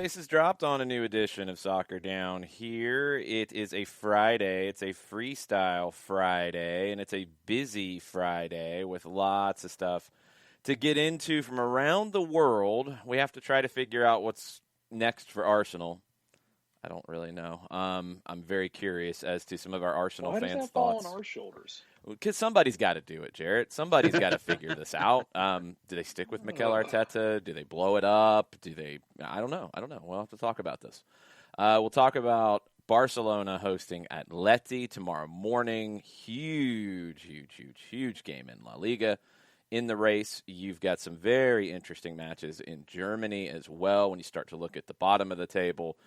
base is dropped on a new edition of Soccer Down here. It is a Friday. It's a freestyle Friday, and it's a busy Friday with lots of stuff to get into from around the world. We have to try to figure out what's next for Arsenal. I don't really know. I'm very curious as to some of our Arsenal fans' thoughts. Why does that fall on our shoulders? Because somebody's got to do it, Jarrett. Somebody's got to figure this out. Do they stick with Mikel Arteta? Do they blow it up? I don't know. We'll have to talk about this. We'll talk about Barcelona hosting Atleti tomorrow morning. Huge game in La Liga. In the race, you've got some very interesting matches in Germany as well when you start to look at the bottom of the table.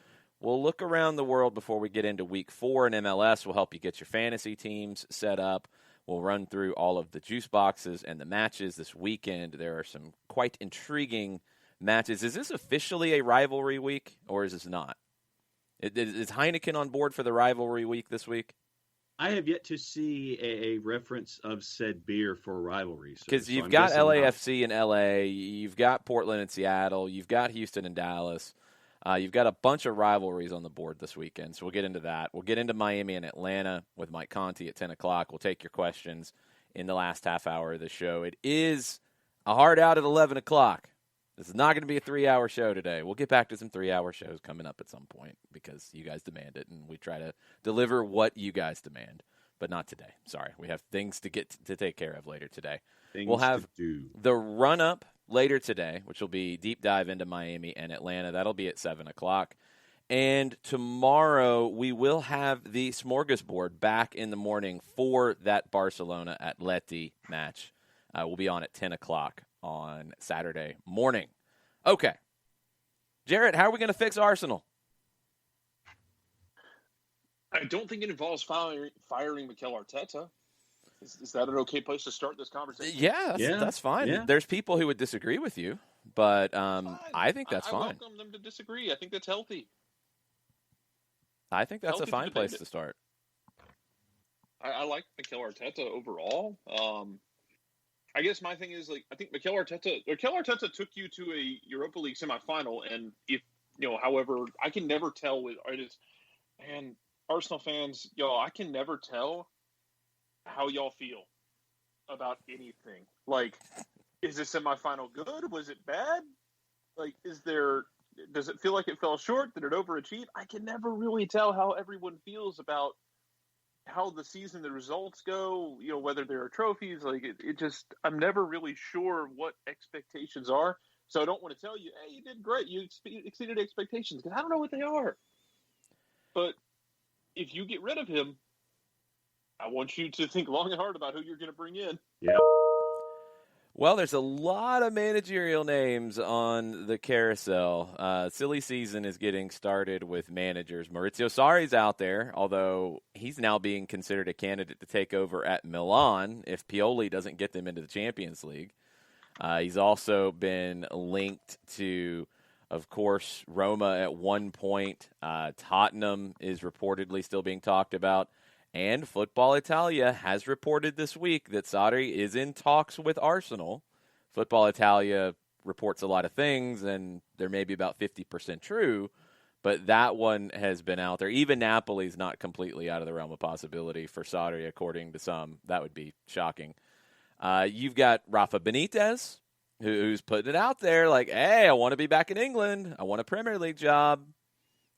We'll look around the world before we get into Week 4 in MLS. We'll help you get your fantasy teams set up. We'll run through all of the juice boxes and the matches this weekend. There are some quite intriguing matches. Is this officially a rivalry week, or is this not? Is Heineken on board for the rivalry week this week? I have yet to see a reference of said beer for rivalry. Because you've got LAFC in LA, you've got Portland and Seattle, you've got Houston and Dallas. You've got a bunch of rivalries on the board this weekend, so we'll get into that. We'll get into Miami and Atlanta with Mike Conti at 10 o'clock. We'll take your questions in the last half hour of the show. It is a hard out at 11 o'clock. This is not going to be a 3-hour show today. We'll get back to some 3-hour shows coming up at some point because you guys demand it, and we try to deliver what you guys demand, but not today. Sorry. We have things to get to take care of later today. We'll have the run-up later today, which will be deep dive into Miami and Atlanta. That'll be at 7 o'clock. And tomorrow we will have the smorgasbord back in the morning for that Barcelona-Atleti match. We'll be on at 10 o'clock on Saturday morning. Okay. Jarrett, how are we going to fix Arsenal? I don't think it involves firing Mikel Arteta. Is that an okay place to start this conversation? Yeah, that's fine. Yeah. There's people who would disagree with you, but I think that's fine. I welcome them to disagree. I think that's healthy. I think that's a fine place to start. I like Mikel Arteta overall. I guess my thing is, I think Mikel Arteta took you to a Europa League semifinal, and however, I can never tell with artists and Arsenal fans, I can never tell how y'all feel about anything. Is the semifinal good? Was it bad? Does it feel like it fell short? Did it overachieve? I can never really tell how everyone feels about how the season, the results go, whether there are trophies. I'm never really sure what expectations are. So I don't want to tell you, hey, you did great. You exceeded expectations, because I don't know what they are. But if you get rid of him, I want you to think long and hard about who you're going to bring in. Yeah. Well, there's a lot of managerial names on the carousel. Silly season is getting started with managers. Maurizio Sarri's out there, although he's now being considered a candidate to take over at Milan if Pioli doesn't get them into the Champions League. He's also been linked to, of course, Roma at one point. Tottenham is reportedly still being talked about. And Football Italia has reported this week that Sarri is in talks with Arsenal. Football Italia reports a lot of things, and they're maybe about 50% true, but that one has been out there. Even Napoli's not completely out of the realm of possibility for Sarri, according to some. That would be shocking. You've got Rafa Benitez, who's putting it out there like, hey, I want to be back in England. I want a Premier League job.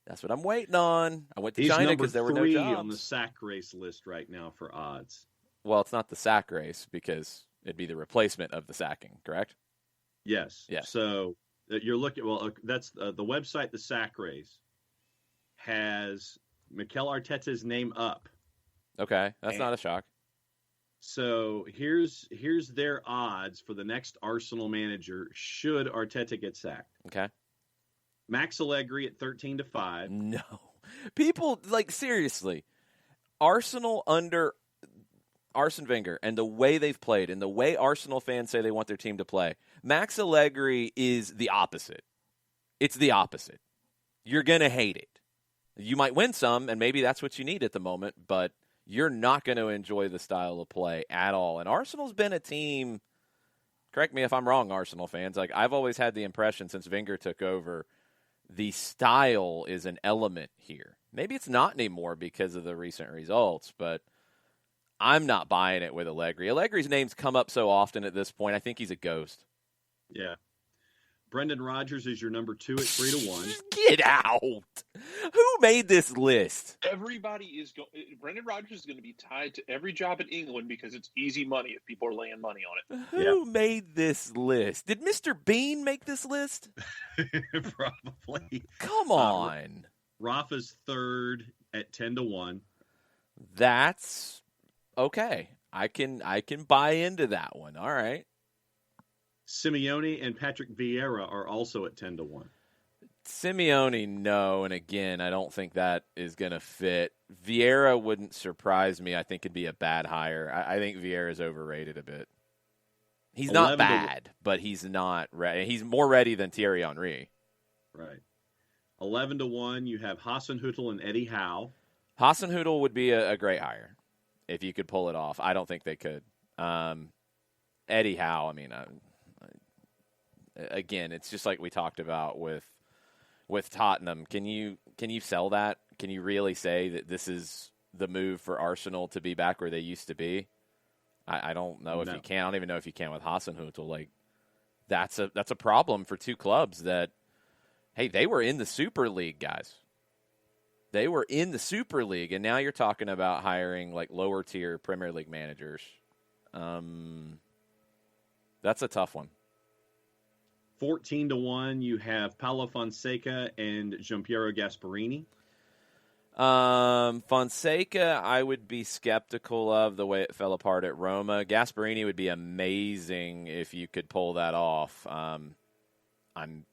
That's what I'm waiting on. I went to China because there were no jobs. He's number 3 on the sack race list right now for odds. Well, it's not the sack race because it'd be the replacement of the sacking, correct? Yes. So you're looking. Well, that's the website. The Sack Race has Mikel Arteta's name up. Okay, that's not a shock. So here's their odds for the next Arsenal manager should Arteta get sacked. Okay. Max Allegri at 13-5. No. People, seriously, Arsenal under Arsene Wenger and the way they've played and the way Arsenal fans say they want their team to play, Max Allegri is the opposite. It's the opposite. You're going to hate it. You might win some, and maybe that's what you need at the moment, but you're not going to enjoy the style of play at all. And Arsenal's been a team, correct me if I'm wrong, Arsenal fans, I've always had the impression since Wenger took over the style is an element here. Maybe it's not anymore because of the recent results, but I'm not buying it with Allegri. Allegri's name's come up so often at this point, I think he's a ghost. Yeah. Brendan Rodgers is your number 2 at 3-1. Get out! Who made this list? Everybody is going. Brendan Rodgers is going to be tied to every job in England because it's easy money if people are laying money on it. Who made this list? Did Mr. Bean make this list? Probably. Come on. Rafa's 3rd at 10-1. That's okay. I can buy into that one. All right. Simeone and Patrick Vieira are also at 10-1. Simeone, no, and again, I don't think that is going to fit. Vieira wouldn't surprise me. I think it'd be a bad hire. I think Vieira is overrated a bit. He's not bad, but he's not ready. He's more ready than Thierry Henry. Right. 11-1, you have Hasenhüttl and Eddie Howe. Hasenhüttl would be a great hire if you could pull it off. I don't think they could. Eddie Howe, I mean, again, it's just like we talked about with Tottenham. Can you sell that? Can you really say that this is the move for Arsenal to be back where they used to be? I don't know if you can. I don't even know if you can with Hasenhüttl. Like, that's a problem for two clubs that, hey, they were in the Super League, guys. They were in the Super League, and now you're talking about hiring like lower tier Premier League managers. That's a tough one. 14-1, you have Paulo Fonseca and Gianpiero Gasperini. Fonseca, I would be skeptical of the way it fell apart at Roma. Gasperini would be amazing if you could pull that off. I'm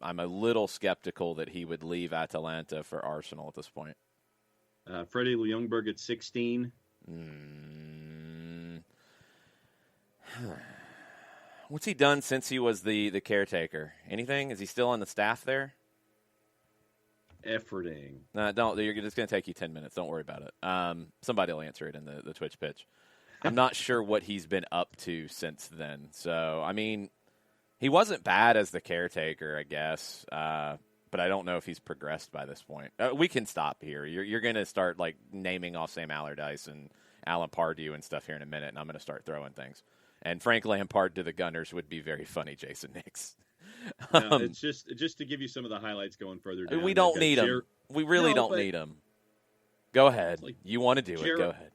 a little skeptical that he would leave Atalanta for Arsenal at this point. Freddie Ljungberg at 16. What's he done since he was the caretaker? Anything? Is he still on the staff there? Efforting. No, don't. It's going to take you 10 minutes. Don't worry about it. Somebody will answer it in the Twitch pitch. I'm not sure what he's been up to since then. So, I mean, he wasn't bad as the caretaker, I guess. But I don't know if he's progressed by this point. We can stop here. You're going to start like naming off Sam Allardyce and Alan Pardew and stuff here in a minute, and I'm going to start throwing things. And Frank Lampard to the Gunners would be very funny, Jason Nix. No, it's just to give you some of the highlights going further down. We don't need them. We really don't need them. Go ahead. Like, you want to do it. Go ahead.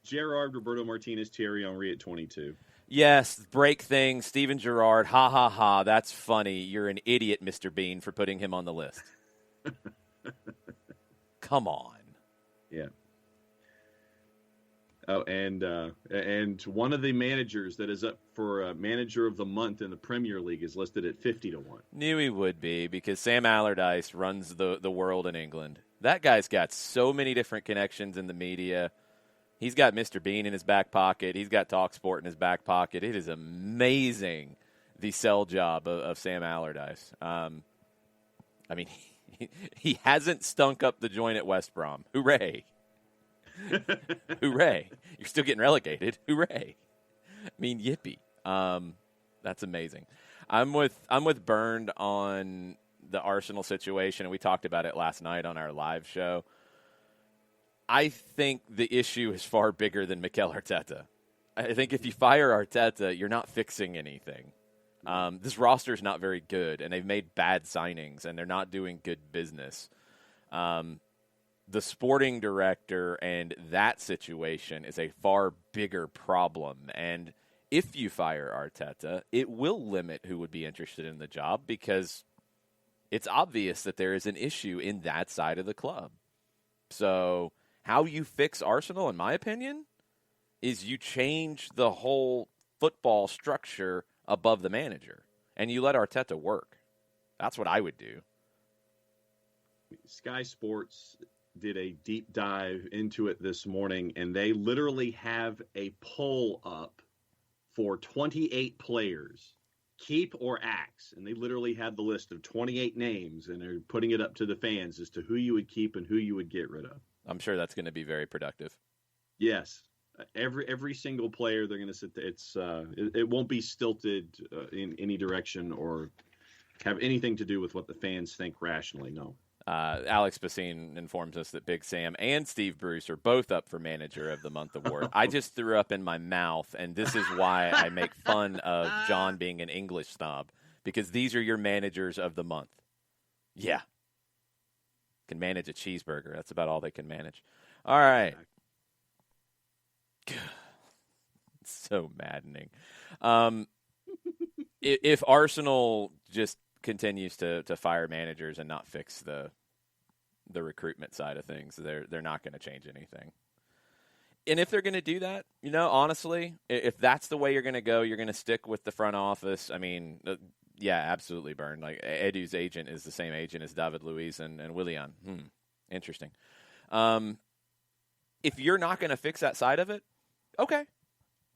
Gerrard, Roberto Martinez, Thierry Henry at 22. Yes, break things. Steven Gerrard, ha, ha, ha. That's funny. You're an idiot, Mr. Bean, for putting him on the list. Come on. Yeah. Oh, and one of the managers that is up for manager of the month in the Premier League is listed at 50-1. Knew he would be because Sam Allardyce runs the world in England. That guy's got so many different connections in the media. He's got Mr. Bean in his back pocket. He's got TalkSport in his back pocket. It is amazing, the sell job of Sam Allardyce. I mean, he hasn't stunk up the joint at West Brom. Hooray. Hooray. You're still getting relegated. Hooray. I mean, yippee. That's amazing. I'm with Bernd on the Arsenal situation, and we talked about it last night on our live show. I think the issue is far bigger than Mikel Arteta. I think if you fire Arteta, you're not fixing anything. This roster is not very good, and they've made bad signings, and they're not doing good business. The sporting director and that situation is a far bigger problem. And if you fire Arteta, it will limit who would be interested in the job because it's obvious that there is an issue in that side of the club. So how you fix Arsenal, in my opinion, is you change the whole football structure above the manager and you let Arteta work. That's what I would do. Sky Sports did a deep dive into it this morning, and they literally have a poll up for 28 players, keep or axe. And they literally have the list of 28 names, and they're putting it up to the fans as to who you would keep and who you would get rid of. I'm sure that's going to be very productive. Yes. Every single player, they're going to sit there. It won't be stilted in any direction or have anything to do with what the fans think rationally. No. Alex Basine informs us that Big Sam and Steve Bruce are both up for Manager of the Month award. I just threw up in my mouth, and this is why I make fun of John being an English snob, because these are your managers of the month. Yeah. Can manage a cheeseburger. That's about all they can manage. All right. It's so maddening. If Arsenal just continues to fire managers and not fix the recruitment side of things, they're not going to change anything. And if they're going to do that, honestly, if that's the way you're going to go, you're going to stick with the front office. I mean, yeah, absolutely, Burn. Like Edu's agent is the same agent as David Luiz and Willian. Interesting. If you're not going to fix that side of it, okay,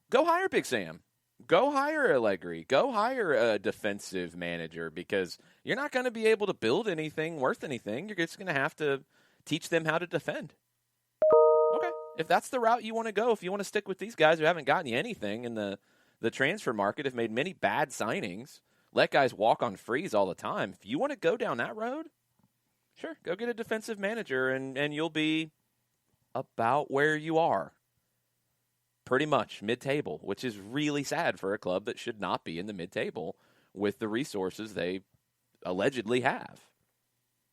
go hire Big Sam. Go hire Allegri. Go hire a defensive manager, because you're not going to be able to build anything worth anything. You're just going to have to teach them how to defend. Okay. If that's the route you want to go, if you want to stick with these guys who haven't gotten you anything in the transfer market, have made many bad signings, let guys walk on frees all the time. If you want to go down that road, sure, go get a defensive manager, and you'll be about where you are. Pretty much mid-table, which is really sad for a club that should not be in the mid-table with the resources they allegedly have.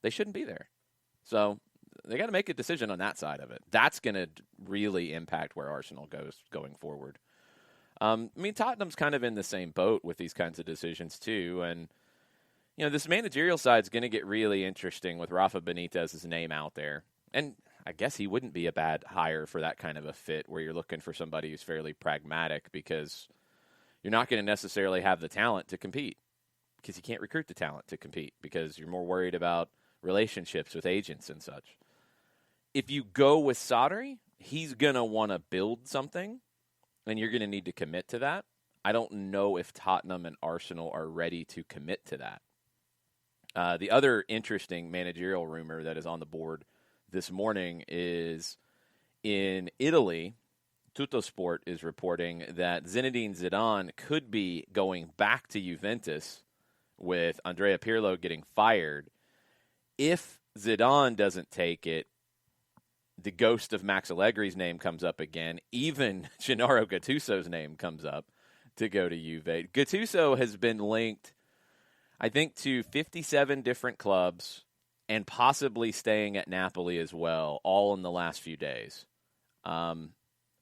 They shouldn't be there. So they got to make a decision on that side of it. That's going to really impact where Arsenal goes going forward. I mean, Tottenham's kind of in the same boat with these kinds of decisions too. And, this managerial side is going to get really interesting with Rafa Benitez's name out there. And I guess he wouldn't be a bad hire for that kind of a fit where you're looking for somebody who's fairly pragmatic, because you're not going to necessarily have the talent to compete, because you can't recruit the talent to compete, because you're more worried about relationships with agents and such. If you go with Sarri, he's going to want to build something, and you're going to need to commit to that. I don't know if Tottenham and Arsenal are ready to commit to that. The other interesting managerial rumor that is on the board this morning is in Italy. Tuttosport is reporting that Zinedine Zidane could be going back to Juventus with Andrea Pirlo getting fired. If Zidane doesn't take it, the ghost of Max Allegri's name comes up again. Even Gennaro Gattuso's name comes up to go to Juve. Gattuso has been linked, I think, to 57 different clubs, and possibly staying at Napoli as well, all in the last few days. I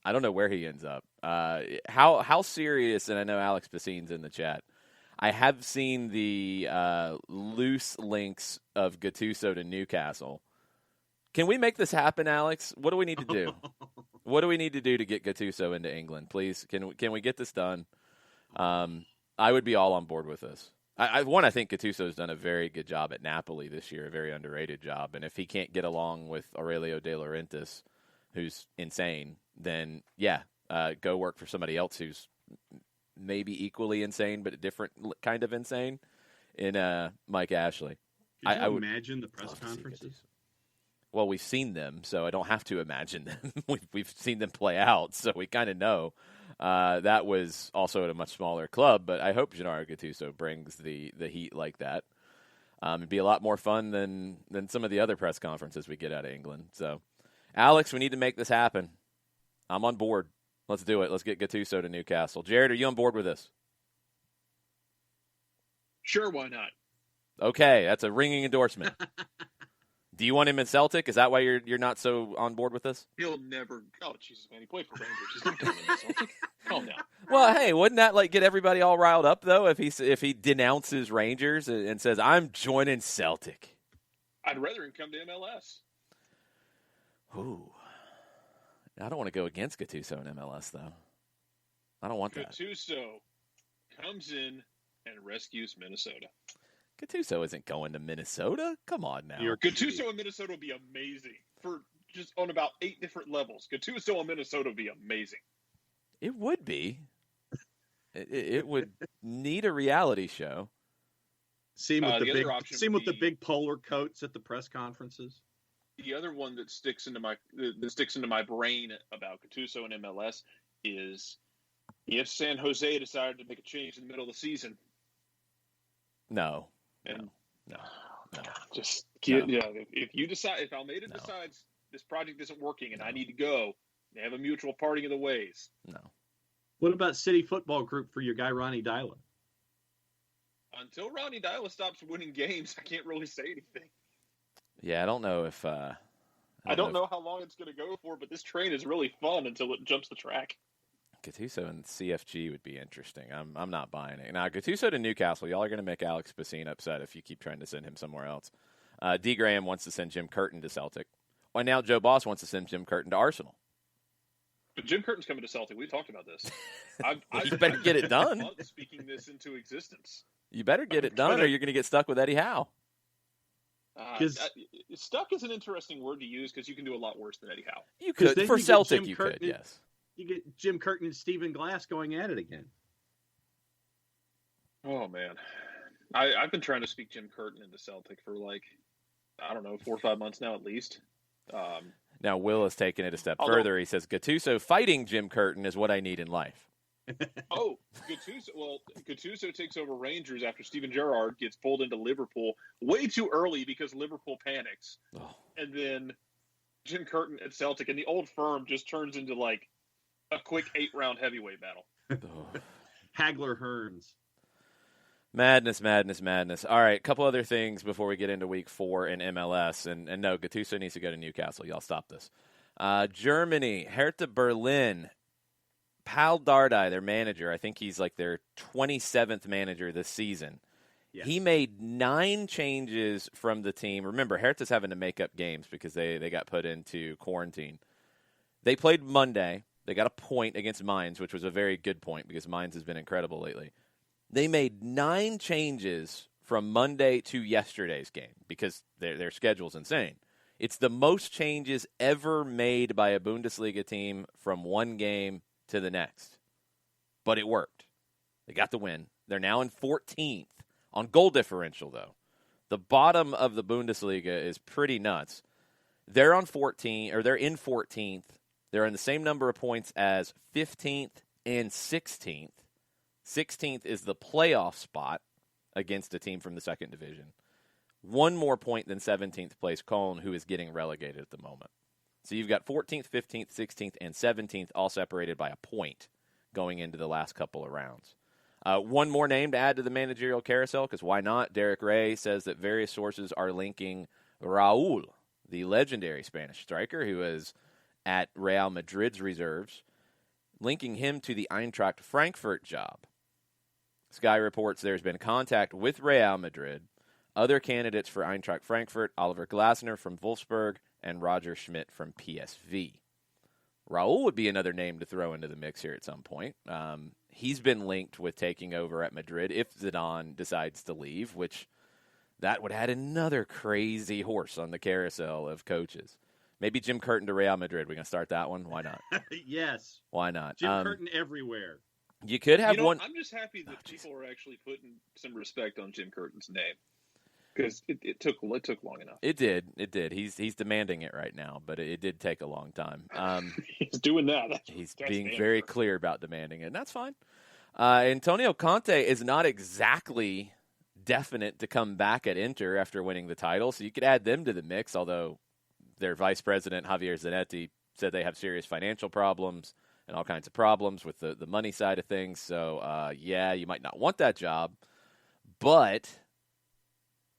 don't know where he ends up. How serious, and I know Alex Bassine's in the chat, I have seen the loose links of Gattuso to Newcastle. Can we make this happen, Alex? What do we need to do? What do we need to do to get Gattuso into England? Please, can we get this done? I would be all on board with this. I think Gattuso's done a very good job at Napoli this year, a very underrated job. And if he can't get along with Aurelio De Laurentiis, who's insane, then, go work for somebody else who's maybe equally insane, but a different kind of insane in Mike Ashley. Could you imagine the press conferences? Well, we've seen them, so I don't have to imagine them. We've seen them play out, so we kind of know. That was also at a much smaller club, but I hope Gennaro Gattuso brings the heat like that. It'd be a lot more fun than some of the other press conferences we get out of England. So, Alex, we need to make this happen. I'm on board. Let's do it. Let's get Gattuso to Newcastle. Jared, are you on board with this? Sure, why not? Okay, that's a ringing endorsement. Do you want him in Celtic? Is that why you're not so on board with this? He'll never. Oh, Jesus, man, he played for Rangers. He's not coming in Celtic. Calm down. Well, hey, wouldn't that get everybody all riled up though? If he denounces Rangers and says, "I'm joining Celtic." I'd rather him come to MLS. Ooh, I don't want to go against Gattuso in MLS though. I don't want that. Gattuso comes in and rescues Minnesota. Gattuso isn't going to Minnesota. Come on now. Gattuso in Minnesota would be amazing for just on about 8 different levels. Gattuso in Minnesota would be amazing. It would be. It would need a reality show. See him with the big polar coats at the press conferences. The other one that sticks into my brain about Gattuso and MLS is if San Jose decided to make a change in the middle of the season. No. And No. just No. yeah, if Almeida decides this project isn't working and I need to go, they have a mutual parting of the ways. No. What about City Football Group for your guy Ronnie Dyla? Until Ronnie Dyla stops winning games, I can't really say anything. Yeah, I don't know if I don't know how long it's going to go for, but this train is really fun until it jumps the track. Gattuso and CFG would be interesting. I'm not buying it. Now, Gattuso to Newcastle, y'all are going to make Alex Bassine upset if you keep trying to send him somewhere else. D. Graham wants to send Jim Curtin to Celtic. Well, now Joe Boss wants to send Jim Curtin to Arsenal. But Jim Curtin's coming to Celtic. We talked about this. You better get it done. Speaking this into existence. You better get it done, or you're going to get stuck with Eddie Howe. Stuck is an interesting word to use because you can do a lot worse than Eddie Howe. You could. For Celtic, you could, yes. You get Jim Curtin and Stephen Glass going at it again. Oh, man. I've been trying to speak Jim Curtin into Celtic for 4 or 5 months now at least. Now, Will has taken it a step further. He says, Gattuso fighting Jim Curtin is what I need in life. Gattuso takes over Rangers after Steven Gerrard gets pulled into Liverpool way too early because Liverpool panics. Oh. And then Jim Curtin at Celtic, and the old firm just turns into a quick 8-round heavyweight battle. Hagler Hearns. Madness. All right, a couple other things before we get into week 4 in MLS. And no, Gattuso needs to go to Newcastle. Y'all stop this. Germany, Hertha Berlin. Pal Dardai, their manager, I think he's their 27th manager this season. Yes. He made 9 changes from the team. Remember, Hertha's having to make up games because they got put into quarantine. They played Monday. They got a point against Mainz, which was a very good point because Mainz has been incredible lately. They made 9 changes from Monday to yesterday's game because their schedule's insane. It's the most changes ever made by a Bundesliga team from one game to the next. But it worked. They got the win. They're now in 14th on goal differential, though. The bottom of the Bundesliga is pretty nuts. They're on 14, or they're in 14th. They're in the same number of points as 15th and 16th. 16th is the playoff spot against a team from the second division. 1 more point than 17th place Cologne, who is getting relegated at the moment. So you've got 14th, 15th, 16th, and 17th all separated by a point going into the last couple of rounds. 1 more name to add to the managerial carousel, because why not? Derek Ray says that various sources are linking Raul, the legendary Spanish striker who is at Real Madrid's reserves, linking him to the Eintracht Frankfurt job. Sky reports there's been contact with Real Madrid, other candidates for Eintracht Frankfurt, Oliver Glasner from Wolfsburg, and Roger Schmidt from PSV. Raul would be another name to throw into the mix here at some point. He's been linked with taking over at Madrid if Zidane decides to leave, which that would add another crazy horse on the carousel of coaches. Maybe Jim Curtin to Real Madrid. We're going to start that one? Why not? Yes. Why not? Jim Curtin everywhere. You could have one. I'm just happy that people are actually putting some respect on Jim Curtin's name. Because it took long enough. It did. He's demanding it right now, but it did take a long time. He's doing that. He's being very clear about demanding it, and that's fine. Antonio Conte is not exactly definite to come back at Inter after winning the title, so you could add them to the mix, although their vice president, Javier Zanetti, said they have serious financial problems and all kinds of problems with the money side of things. So, you might not want that job, but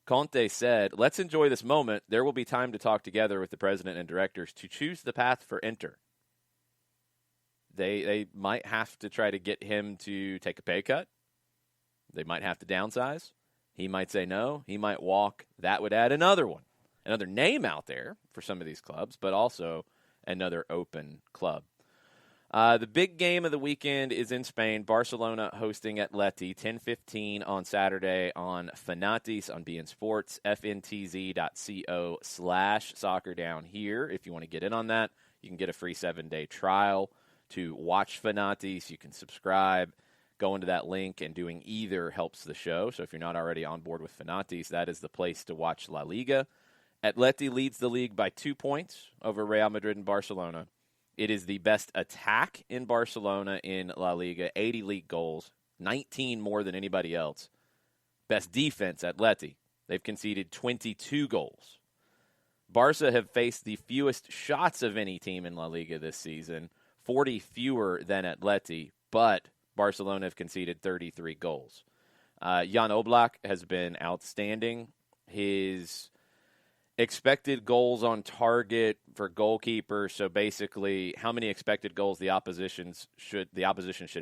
Conte said, let's enjoy this moment. There will be time to talk together with the president and directors to choose the path for Inter. They might have to try to get him to take a pay cut. They might have to downsize. He might say no. He might walk. That would add another name out there for some of these clubs, but also another open club. The big game of the weekend is in Spain. Barcelona hosting Atleti, 10:15 on Saturday on Fanatis on beIN Sports, fntz.co/soccer down here. If you want to get in on that, you can get a free 7-day trial to watch Fanatis. You can subscribe. Going to that link and doing either helps the show. So if you're not already on board with Fanatis, that is the place to watch La Liga. Atleti leads the league by 2 points over Real Madrid and Barcelona. It is the best attack in Barcelona in La Liga, 80 league goals, 19 more than anybody else. Best defense, Atleti. They've conceded 22 goals. Barca have faced the fewest shots of any team in La Liga this season, 40 fewer than Atleti, but Barcelona have conceded 33 goals. Jan Oblak has been outstanding. His expected goals on target for goalkeeper, so basically how many expected goals the opposition should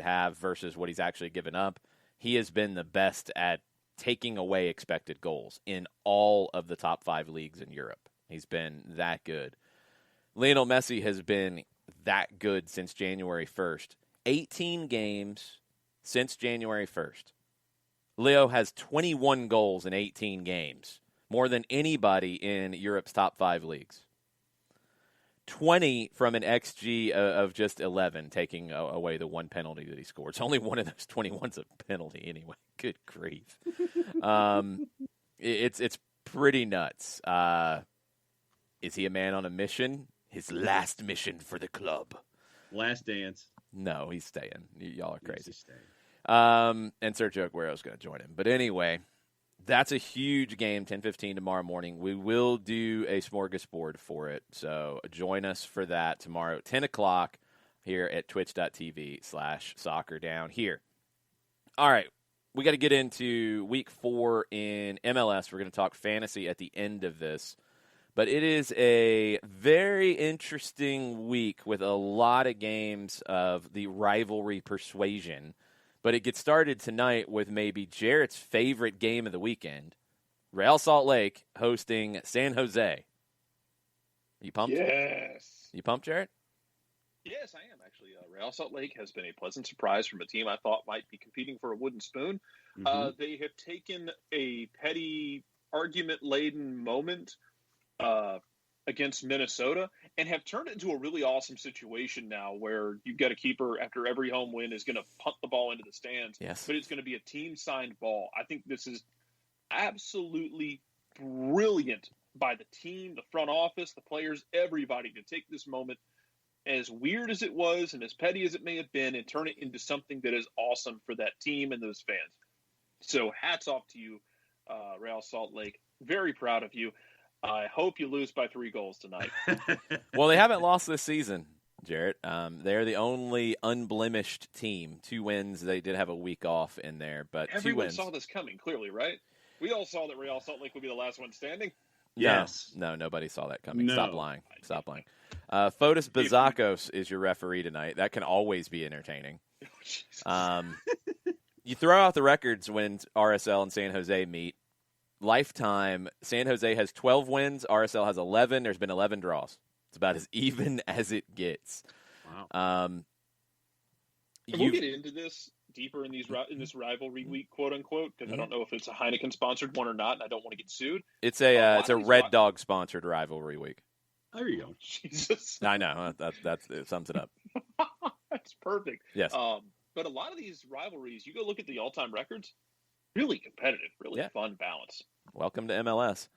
have versus what he's actually given up. He has been the best at taking away expected goals in all of the top 5 leagues in Europe. He's been that good. Lionel Messi has been that good since January 1st. 18 games since January 1st. Leo has 21 goals in 18 games, more than anybody in Europe's top 5 leagues. 20 from an XG of just 11, taking away the one penalty that he scored. It's only one of those 21's a penalty anyway. Good grief. It's pretty nuts. Is he a man on a mission? His last mission for the club. Last dance. No, he's staying. Y'all are crazy. He's staying. And Sergio Aguero's going to join him. But anyway, that's a huge game, 10:15 tomorrow morning. We will do a smorgasbord for it. So join us for that tomorrow at 10 o'clock here at twitch.tv/soccerdown here. All right. We got to get into week 4 in MLS. We're going to talk fantasy at the end of this. But it is a very interesting week with a lot of games of the rivalry persuasion. But it gets started tonight with maybe Jarrett's favorite game of the weekend, Real Salt Lake hosting San Jose. You pumped? Yes. You pumped, Jarrett? Yes, I am actually. Real Salt Lake has been a pleasant surprise from a team I thought might be competing for a wooden spoon. Mhm. They have taken a petty, argument-laden moment against Minnesota and have turned it into a really awesome situation now where you've got a keeper after every home win is going to punt the ball into the stands. Yes. But it's going to be a team-signed ball. I think this is absolutely brilliant by the team, the front office, the players, everybody to take this moment, as weird as it was and as petty as it may have been, and turn it into something that is awesome for that team and those fans. So hats off to you, Real Salt Lake. Very proud of you. I hope you lose by 3 goals tonight. Well, they haven't lost this season, Jarrett. They're the only unblemished team. 2 wins. They did have a week off in there, but Everyone 2 wins. saw this coming, clearly, right? We all saw that Real Salt Lake would be the last one standing. Yes. No, nobody saw that coming. No. Stop lying. Stop lying. Fotis Bazakos is your referee tonight. That can always be entertaining. Oh, You throw out the records when RSL and San Jose meet. Lifetime, San Jose has 12 wins. RSL has 11. There's been 11 draws. It's about as even as it gets. Wow. We'll get into this deeper in this rivalry week, quote unquote, because I don't know if it's a Heineken sponsored one or not, and I don't want to get sued. It's a Red Dog sponsored rivalry week. There you go. Jesus, I know that it sums it up. that's perfect. Yes. But a lot of these rivalries, you go look at the all-time records, really competitive, really fun balance. Welcome to MLS.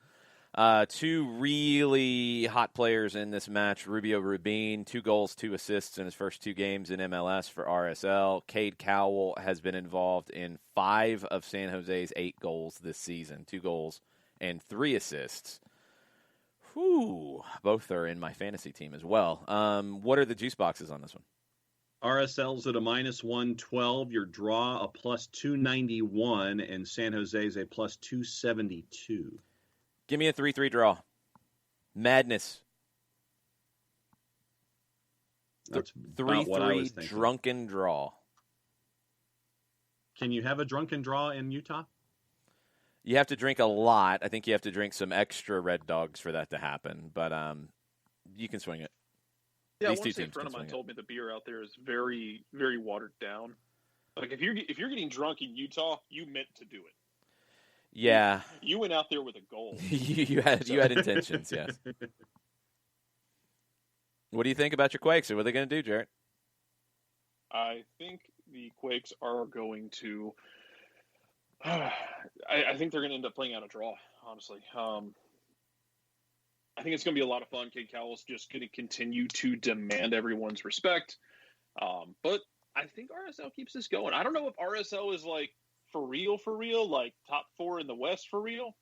2 really hot players in this match. Rubio Rubin, 2 goals, 2 assists in his first 2 games in MLS for RSL. Cade Cowell has been involved in 5 of San Jose's 8 goals this season. 2 goals and 3 assists. Whew. Both are in my fantasy team as well. What are the juice boxes on this one? RSL's at a -112. Your draw a +291, and San Jose's a +272. Give me a 3-3 draw. Madness. That's about what I was 3-3 thinking. drunken draw. Can you have a drunken draw in Utah? You have to drink a lot. I think you have to drink some extra Red Dogs for that to happen. But you can swing it. Yeah, These I two want to say a teams friend of can mine swing told me the beer out there is very, very watered down. Like if you're getting drunk in Utah, you meant to do it. Yeah. You went out there with a goal. you had intentions, yes. What do you think about your Quakes? What are they going to do, Jarrett? I think the Quakes are going to. I think they're going to end up playing out a draw. Honestly, I think it's going to be a lot of fun. Cade Cowell's just going to continue to demand everyone's respect. But I think RSL keeps this going. I don't know if RSL is like for real, like top 4 in the West for real.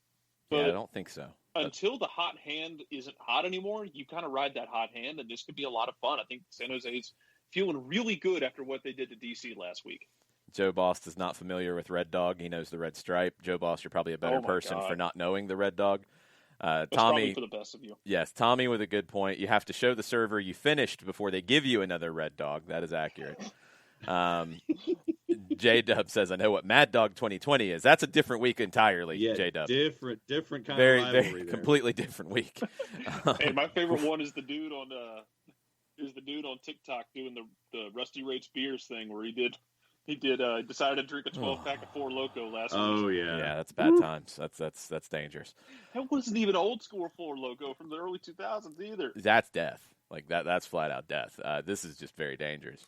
But Yeah, I don't think so. until the hot hand isn't hot anymore, you kind of ride that hot hand, and this could be a lot of fun. I think San Jose's feeling really good after what they did to DC last week. Joe Boss is not familiar with Red Dog. He knows the Red Stripe. Joe Boss, you're probably a better person for not knowing the Red Dog. That's Tommy, probably for the best of you. Yes, Tommy with a good point. You have to show the server you finished before they give you another Red Dog. That is accurate. J-Dub says, I know what Mad Dog 2020 is. That's a different week entirely, yeah, J-Dub. Different kind very, of rivalry very, there. Completely different week. Hey, my favorite one is the dude on TikTok doing the Rusty Rates beers thing where he decided to drink a 12-pack of Four Loko last week. Oh yeah, yeah, that's bad times. That's dangerous. That wasn't even old school Four Loko from the early 2000s either. That's death. Like that's flat out death. This is just very dangerous.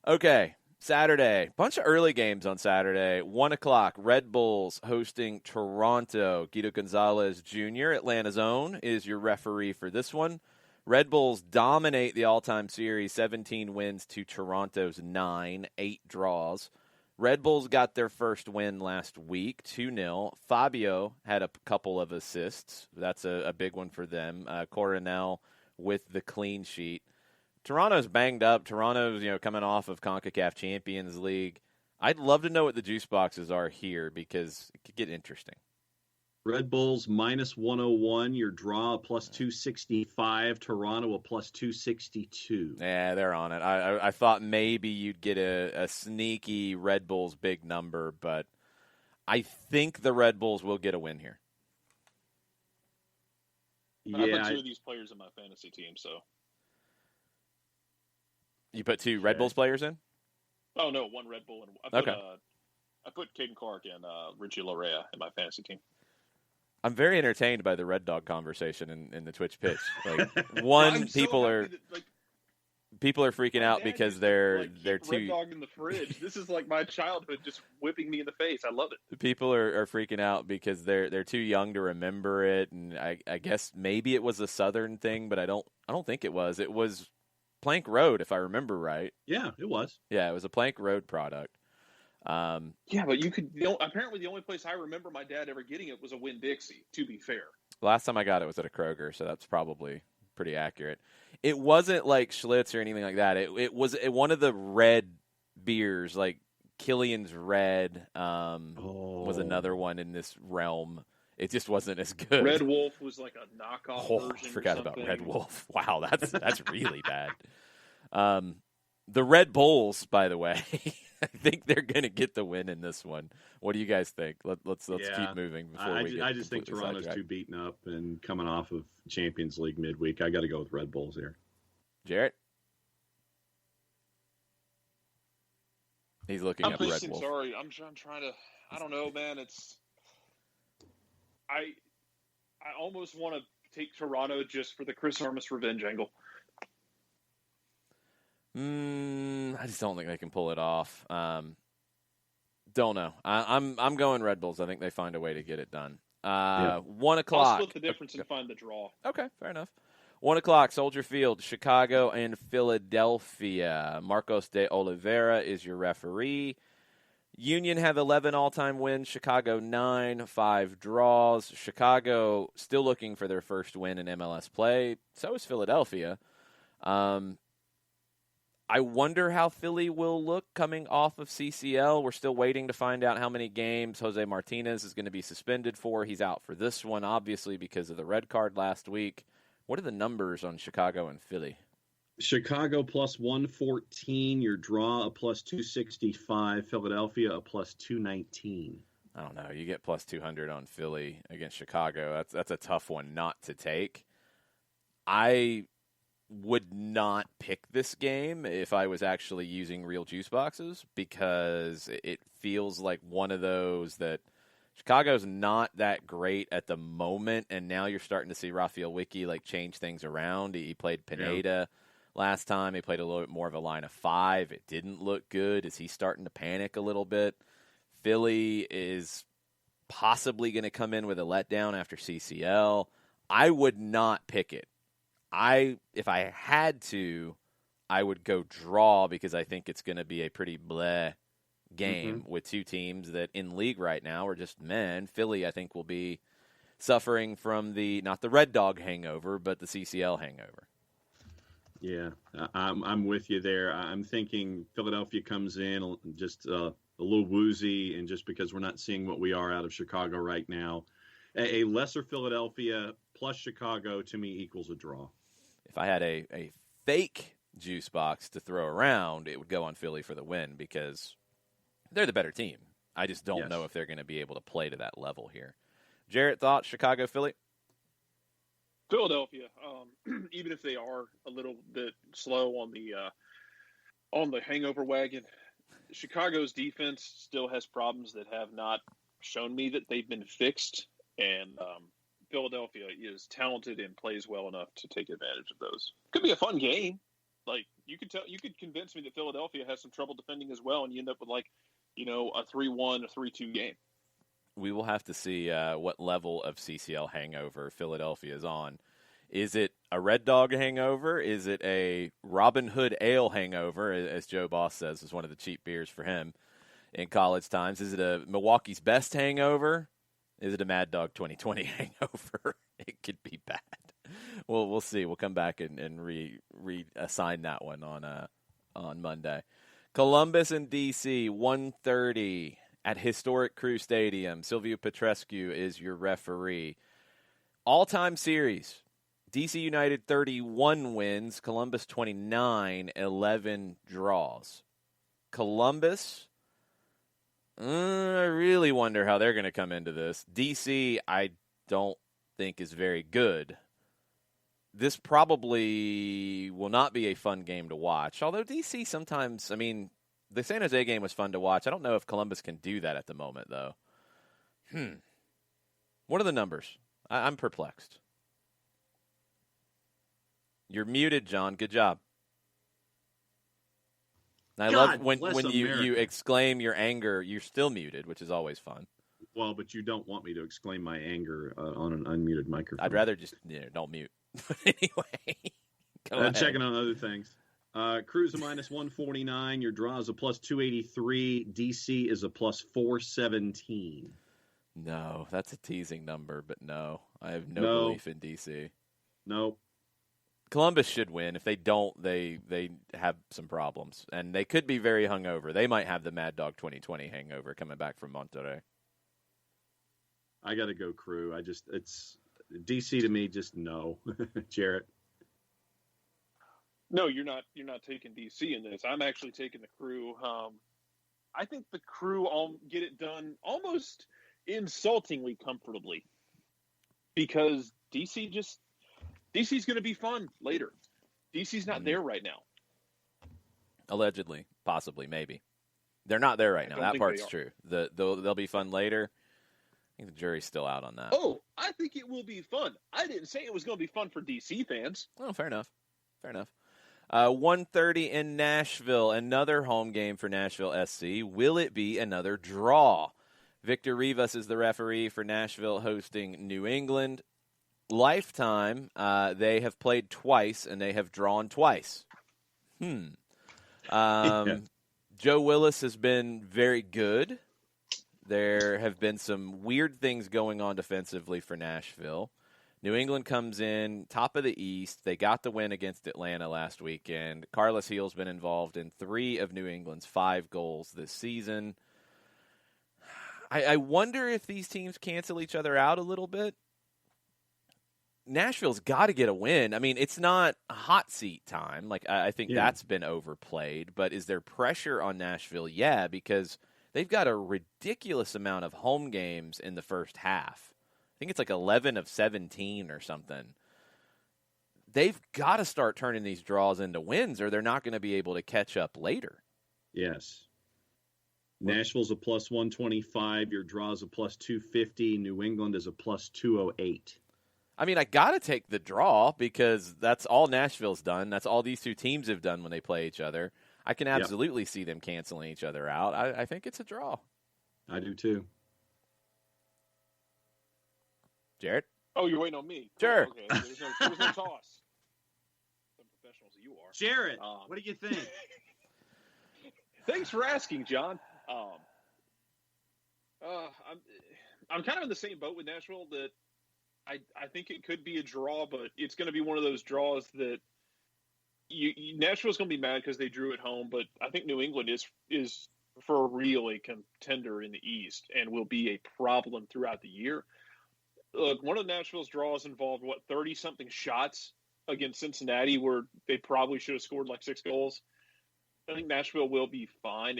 Okay, Saturday. Bunch of early games on Saturday. 1 o'clock, Red Bulls hosting Toronto. Guido Gonzalez Jr., Atlanta's own, is your referee for this one. Red Bulls dominate the all-time series, 17 wins to Toronto's 9, 8 draws. Red Bulls got their first win last week, 2-0. Fabio had a couple of assists. That's a big one for them. Coronel with the clean sheet. Toronto's banged up. Toronto's, coming off of CONCACAF Champions League. I'd love to know what the juice boxes are here because it could get interesting. Red Bulls minus 101. Your draw a plus 265. Toronto a plus 262. Yeah, they're on it. I thought maybe you'd get a sneaky Red Bulls big number, but I think the Red Bulls will get a win here. Yeah, I put 2 of these players in my fantasy team, so. You put 2 Red Bulls players in? Oh, no, 1 Red Bull. And I put Caden Clark and Richie Larea in my fantasy team. I'm very entertained by the Red Dog conversation in the Twitch pitch. Like people are freaking out because they're too Red Dog in the fridge. This is like my childhood just whipping me in the face. I love it. People are freaking out because they're too young to remember it, and I guess maybe it was a Southern thing, but I don't think it was. It was Plank Road, if I remember right. Yeah, it was. Yeah, it was a Plank Road product. Yeah, but apparently the only place I remember my dad ever getting it was a Winn-Dixie, to be fair. Last time I got it was at a Kroger, so that's probably pretty accurate. It wasn't like Schlitz or anything like that. It was one of the red beers, like Killian's Red was another one in this realm. It just wasn't as good. Red Wolf was like a knockoff version. I forgot about Red Wolf. Wow, that's really bad. The Red Bulls, by the way, I think they're going to get the win in this one. What do you guys think? Let's keep moving before I just think Toronto's too beaten up and coming off of Champions League midweek. I got to go with Red Bulls here. Jarrett? He's looking up Red Bulls. Sorry, I'm trying to. I don't know, man. I almost want to take Toronto just for the Chris Armas revenge angle. I just don't think they can pull it off. Don't know. I'm going Red Bulls. I think they find a way to get it done. 1 o'clock. I'll split the difference and find the draw. Okay, fair enough. 1 o'clock, Soldier Field, Chicago and Philadelphia. Marcos de Oliveira is your referee. Union have 11 all-time wins. Chicago 9, 5 draws. Chicago still looking for their first win in MLS play. So is Philadelphia. I wonder how Philly will look coming off of CCL. We're still waiting to find out how many games Jose Martinez is going to be suspended for. He's out for this one, obviously, because of the red card last week. What are the numbers on Chicago and Philly? Chicago plus 114. Your draw a plus 265. Philadelphia a plus 219. I don't know. You get plus 200 on Philly against Chicago. That's a tough one not to take. I would not pick this game if I was actually using real juice boxes because it feels like one of those that Chicago's not that great at the moment, and now you're starting to see Rafael Wicki change things around. He played Pineda last time. He played a little bit more of a line of 5. It didn't look good. Is he starting to panic a little bit? Philly is possibly going to come in with a letdown after CCL. I would not pick it. If I had to, I would go draw because I think it's going to be a pretty bleh game with two teams that in league right now are just men. Philly, I think, will be suffering from not the Red Dog hangover, but the CCL hangover. Yeah, I'm with you there. I'm thinking Philadelphia comes in just a little woozy, and just because we're not seeing what we are out of Chicago right now, a lesser Philadelphia plus Chicago to me equals a draw. If I had a fake juice box to throw around, it would go on Philly for the win because they're the better team. I just don't know if they're going to be able to play to that level here. Jarrett, thoughts? Chicago, Philly? Philadelphia. Even if they are a little bit slow on the hangover wagon, Chicago's defense still has problems that have not shown me that they've been fixed, and Philadelphia is talented and plays well enough to take advantage of those. Could be a fun game. Like you could convince me that Philadelphia has some trouble defending as well, and you end up with a 3-1, a 3-2 game. We will have to see what level of CCL hangover Philadelphia is on. Is it a Red Dog hangover? Is it a Robin Hood Ale hangover, as Joe Boss says, is one of the cheap beers for him in college times? Is it a Milwaukee's Best hangover? Is it a Mad Dog 2020 hangover? It could be bad. We'll see. We'll come back and reassign that one on Monday. Columbus and DC, 1:30 at historic Crew Stadium. Silvio Petrescu is your referee. All-time series. DC United 31 wins, Columbus 29, 11 draws. Columbus, I really wonder how they're going to come into this. DC, I don't think is very good. This probably will not be a fun game to watch, although DC sometimes, the San Jose game was fun to watch. I don't know if Columbus can do that at the moment, though. What are the numbers? I'm perplexed. You're muted, John. Good job. And I love when you exclaim your anger. You're still muted, which is always fun. Well, but you don't want me to exclaim my anger on an unmuted microphone. I'd rather just don't mute. But anyway, go ahead. Checking on other things. Crew's a minus 149. Your draw is a plus 283. DC is a plus 417. No, that's a teasing number, but no. I have no belief in DC. Nope. Columbus should win. If they don't, they have some problems. And they could be very hungover. They might have the Mad Dog 2020 hangover coming back from Monterrey. I got to go Crew. It's DC to me, just no. Jarrett? No, you're not taking DC in this. I'm actually taking the Crew. I think the Crew get it done almost insultingly comfortably because DC's going to be fun later. DC's not there right now. Allegedly, possibly, maybe. They're not there right now. That part's true. They'll be fun later. I think the jury's still out on that. Oh, I think it will be fun. I didn't say it was going to be fun for DC fans. Oh, fair enough. 1:30 in Nashville. Another home game for Nashville SC. Will it be another draw? Victor Rivas is the referee for Nashville hosting New England. Lifetime, they have played twice, and they have drawn twice. Joe Willis has been very good. There have been some weird things going on defensively for Nashville. New England comes in top of the East. They got the win against Atlanta last weekend. Carlos Heel's been involved in 3 of New England's 5 goals this season. I wonder if these teams cancel each other out a little bit. Nashville's got to get a win. It's not a hot seat time. I think that's been overplayed. But is there pressure on Nashville? Yeah, because they've got a ridiculous amount of home games in the first half. I think it's 11 of 17 or something. They've got to start turning these draws into wins, or they're not going to be able to catch up later. Yes. Nashville's a plus 125. Your draw's a plus 250. New England is a plus 208. I got to take the draw because that's all Nashville's done. That's all these two teams have done when they play each other. I can absolutely see them canceling each other out. I think it's a draw. I do too. Jared? Oh, you're waiting on me. Sure. Oh, okay. There's no toss. Some professionals you are. Jared, what do you think? Thanks for asking, John. I'm kind of in the same boat with Nashville that I think it could be a draw, but it's going to be one of those draws that Nashville's going to be mad because they drew at home, but I think New England is for real a contender in the East and will be a problem throughout the year. Look, one of Nashville's draws involved 30-something shots against Cincinnati, where they probably should have scored like 6 goals. I think Nashville will be fine.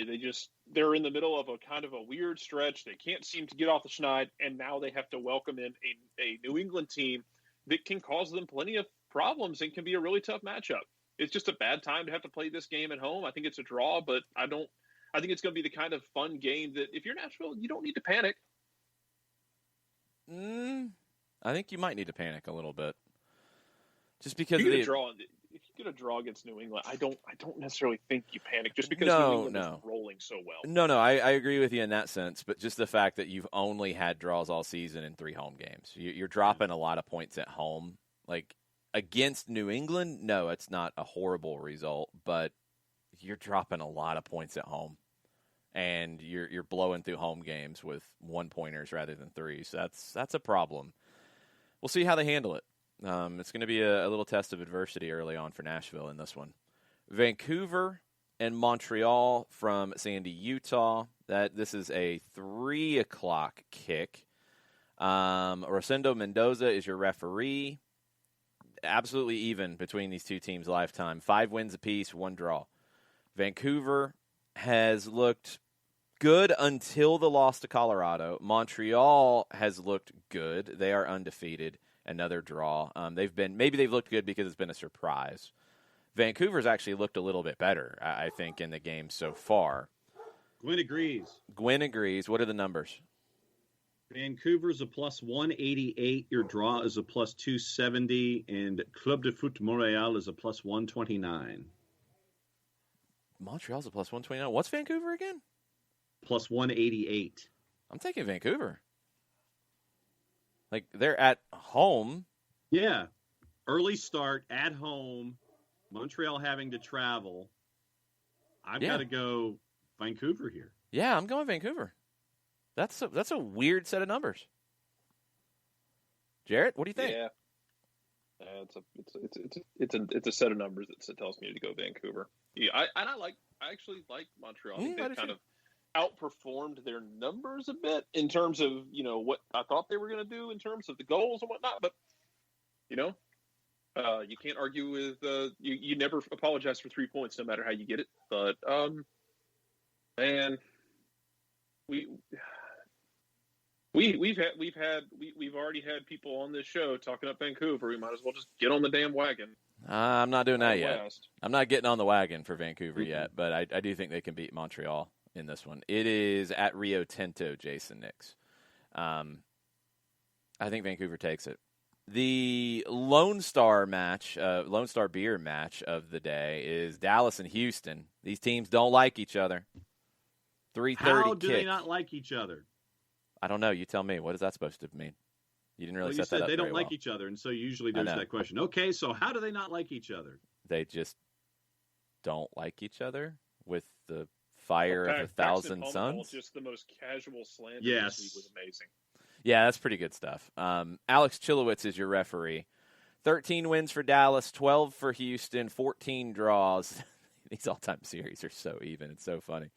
They're in the middle of a kind of a weird stretch. They can't seem to get off the schneid, and now they have to welcome in a New England team that can cause them plenty of problems and can be a really tough matchup. It's just a bad time to have to play this game at home. I think it's a draw, but I think it's going to be the kind of fun game that if you're Nashville, you don't need to panic. I think you might need to panic a little bit, just because if you get a draw against New England, I don't necessarily think you panic just because New England is rolling so well. No, I agree with you in that sense, but just the fact that you've only had draws all season in 3 home games, you're dropping a lot of points at home. Like against New England, no, it's not a horrible result, but you're dropping a lot of points at home. And you're blowing through home games with 1-pointers rather than 3. So that's a problem. We'll see how they handle it. It's going to be a little test of adversity early on for Nashville in this one. Vancouver and Montreal from Sandy, Utah. This is a 3:00 kick. Rosendo Mendoza is your referee. Absolutely even between these two teams' lifetime. 5 wins apiece, 1 draw. Vancouver has looked good until the loss to Colorado. Montreal has looked good. They are undefeated. Another draw. They've looked good because it's been a surprise. Vancouver's actually looked a little bit better, I think, in the game so far. Gwen agrees. What are the numbers? Vancouver's a plus 188. Your draw is a plus 270. And Club de Foot Montréal is a plus 129. Montreal's a plus 129. What's Vancouver again? Plus 188. I'm taking Vancouver. Like, they're at home. Yeah. Early start, at home. Montreal having to travel. I've got to go Vancouver here. Yeah, I'm going Vancouver. That's a weird set of numbers. Jarrett, what do you think? Yeah. It's a set of numbers that tells me to go Vancouver. Yeah, I actually like Montreal. I think they've kind of outperformed their numbers a bit in terms of what I thought they were going to do in terms of the goals and whatnot. But you can't argue with you never apologize for 3 points no matter how you get it. But man, we've already had people on this show talking up Vancouver. We might as well just get on the damn wagon. I'm not doing that yet. I'm not getting on the wagon for Vancouver yet, but I do think they can beat Montreal in this one. It is at Rio Tinto, Jason Nix. I think Vancouver takes it. The Lone Star beer match of the day is Dallas and Houston. These teams don't like each other. 3:30 How do kick. they not like each other? I don't know. You tell me. What is that supposed to mean? You didn't really you set said that up they don't very like well. each other, and so usually there's that question. Okay, so how do they not like each other? They just don't like each other with the fire of 1,000 suns. Just the most casual slander yes. this week was amazing. Yeah, that's pretty good stuff. Alex Chilowitz is your referee. 13 wins for Dallas, 12 for Houston, 14 draws. These all-time series are so even. It's so funny.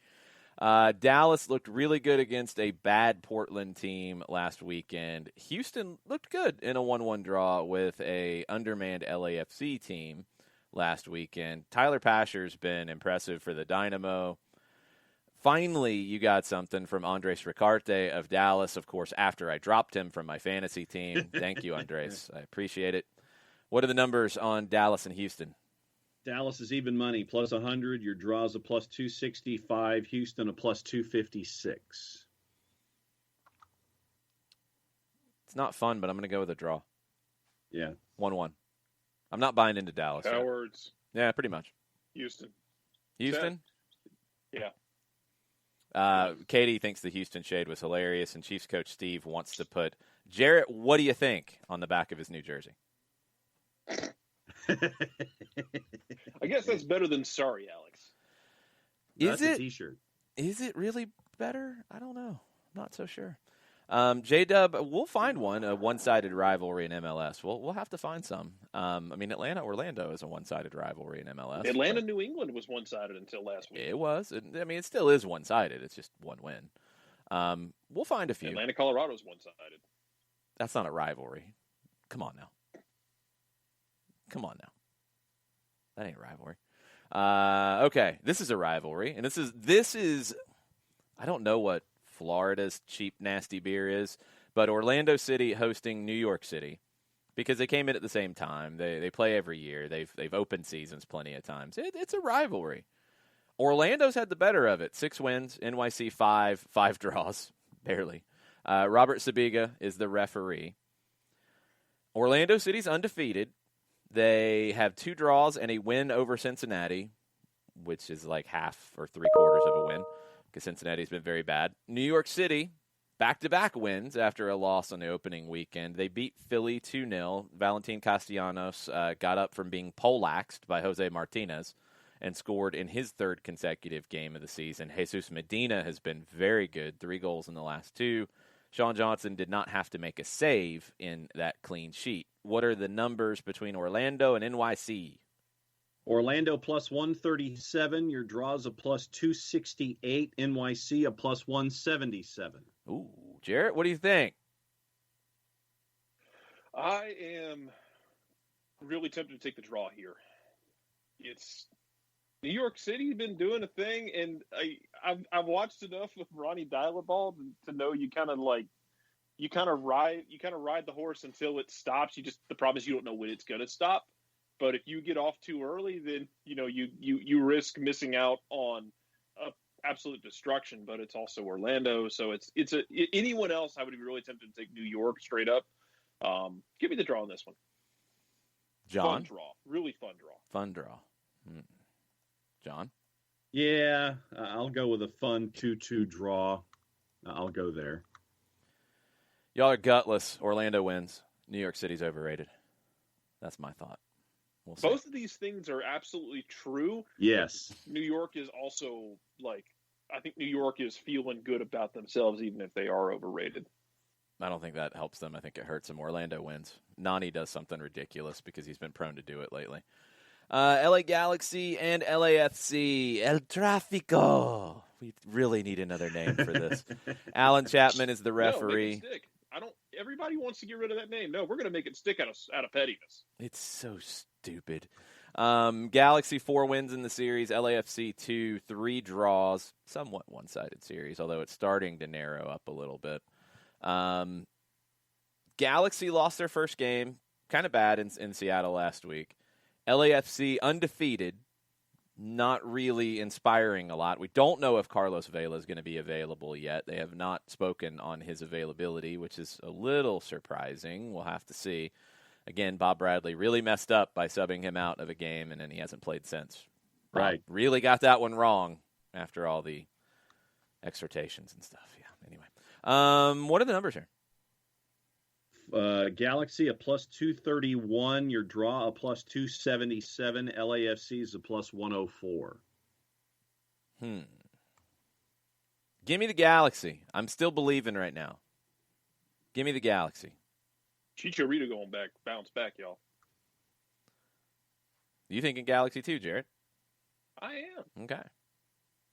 Dallas looked really good against a bad Portland team last weekend. Houston looked good in a 1-1 draw with a undermanned LAFC team last weekend. Tyler Pasher's been impressive for the Dynamo. Finally, you got something from Andres Ricarte of Dallas, of course, after I dropped him from my fantasy team. Thank you, Andres. I appreciate it. What are the numbers on Dallas and Houston? Dallas is even money, plus 100. Your draw's a plus 265. Houston, a plus 256. It's not fun, but I'm going to go with a draw. Yeah. 1-1. I'm not buying into Dallas. Cowards. Yeah, pretty much. Houston? Yeah. Katie thinks the Houston shade was hilarious, and Chiefs coach Steve wants to put Jarrett, what do you think, on the back of his new jersey? I guess that's better than sorry, Alex. Is That's it? a T-shirt. Is it really better? I don't know. I'm not so sure. J-Dub, we'll find a one-sided rivalry in MLS. We'll have to find some. I mean, Atlanta-Orlando is a one-sided rivalry in MLS. Atlanta-New England was one-sided until last week. It was. I mean, it still is one-sided. It's just one win. We'll find a few. Atlanta-Colorado is one-sided. That's not a rivalry. Come on now. That ain't a rivalry. Okay, this is a rivalry, and this is. I don't know what Florida's cheap, nasty beer is, but Orlando City hosting New York City because they came in at the same time. They play every year. They've opened seasons plenty of times. It's a rivalry. Orlando's had the better of it. 6 wins, NYC 5 draws, barely. Robert Sabiga is the referee. Orlando City's undefeated. They have 2 draws and a win over Cincinnati, which is like half or 3/4 of a win, because Cincinnati's been very bad. New York City, back-to-back wins after a loss on the opening weekend. They beat Philly 2-0. Valentin Castellanos got up from being poleaxed by Jose Martinez and scored in his 3rd consecutive game of the season. Jesus Medina has been very good, 3 goals in the last 2. Sean Johnson did not have to make a save in that clean sheet. What are the numbers between Orlando and NYC? Orlando plus 137. Your draws a plus 268. NYC a plus 177. Ooh, Jarrett, what do you think? I am really tempted to take the draw here. It's New York City been doing a thing, and I've watched enough with Ronnie Dialabal to know you kind of ride the horse until it stops. The problem is you don't know when it's going to stop. But if you get off too early, then you risk missing out on absolute destruction. But it's also Orlando, so anyone else I would be really tempted to take New York straight up. Give me the draw on this one. John, fun draw, really fun draw. Fun draw. John? Yeah, I'll go with a fun 2-2 draw. I'll go there. Y'all are gutless. Orlando wins. New York City's overrated. That's my thought. We'll see. Both of these things are absolutely true. Yes. New York is also, I think New York is feeling good about themselves, even if they are overrated. I don't think that helps them. I think it hurts them. Orlando wins. Nani does something ridiculous because he's been prone to do it lately. LA Galaxy and LAFC. El Tráfico. We really need another name for this. Alan Chapman is the referee. No, make it stick. Everybody wants to get rid of that name. No, we're going to make it stick out of pettiness. It's so stupid. Galaxy 4 wins in the series. LAFC 2, 3 draws. Somewhat one-sided series, although it's starting to narrow up a little bit. Galaxy lost their first game. Kind of bad in Seattle last week. LAFC undefeated, not really inspiring a lot. We don't know if Carlos Vela is going to be available yet. They have not spoken on his availability, which is a little surprising. We'll have to see. Again, Bob Bradley really messed up by subbing him out of a game, and then he hasn't played since. Right. Really got that one wrong after all the exhortations and stuff. Yeah, anyway. What are the numbers here? Galaxy a plus 231. Your draw a plus 277. LAFC is a plus 104. Give me the Galaxy. I'm still believing right now. Give me the Galaxy. Chicharito bounce back, y'all. You thinking Galaxy too, Jarrett? I am. Okay.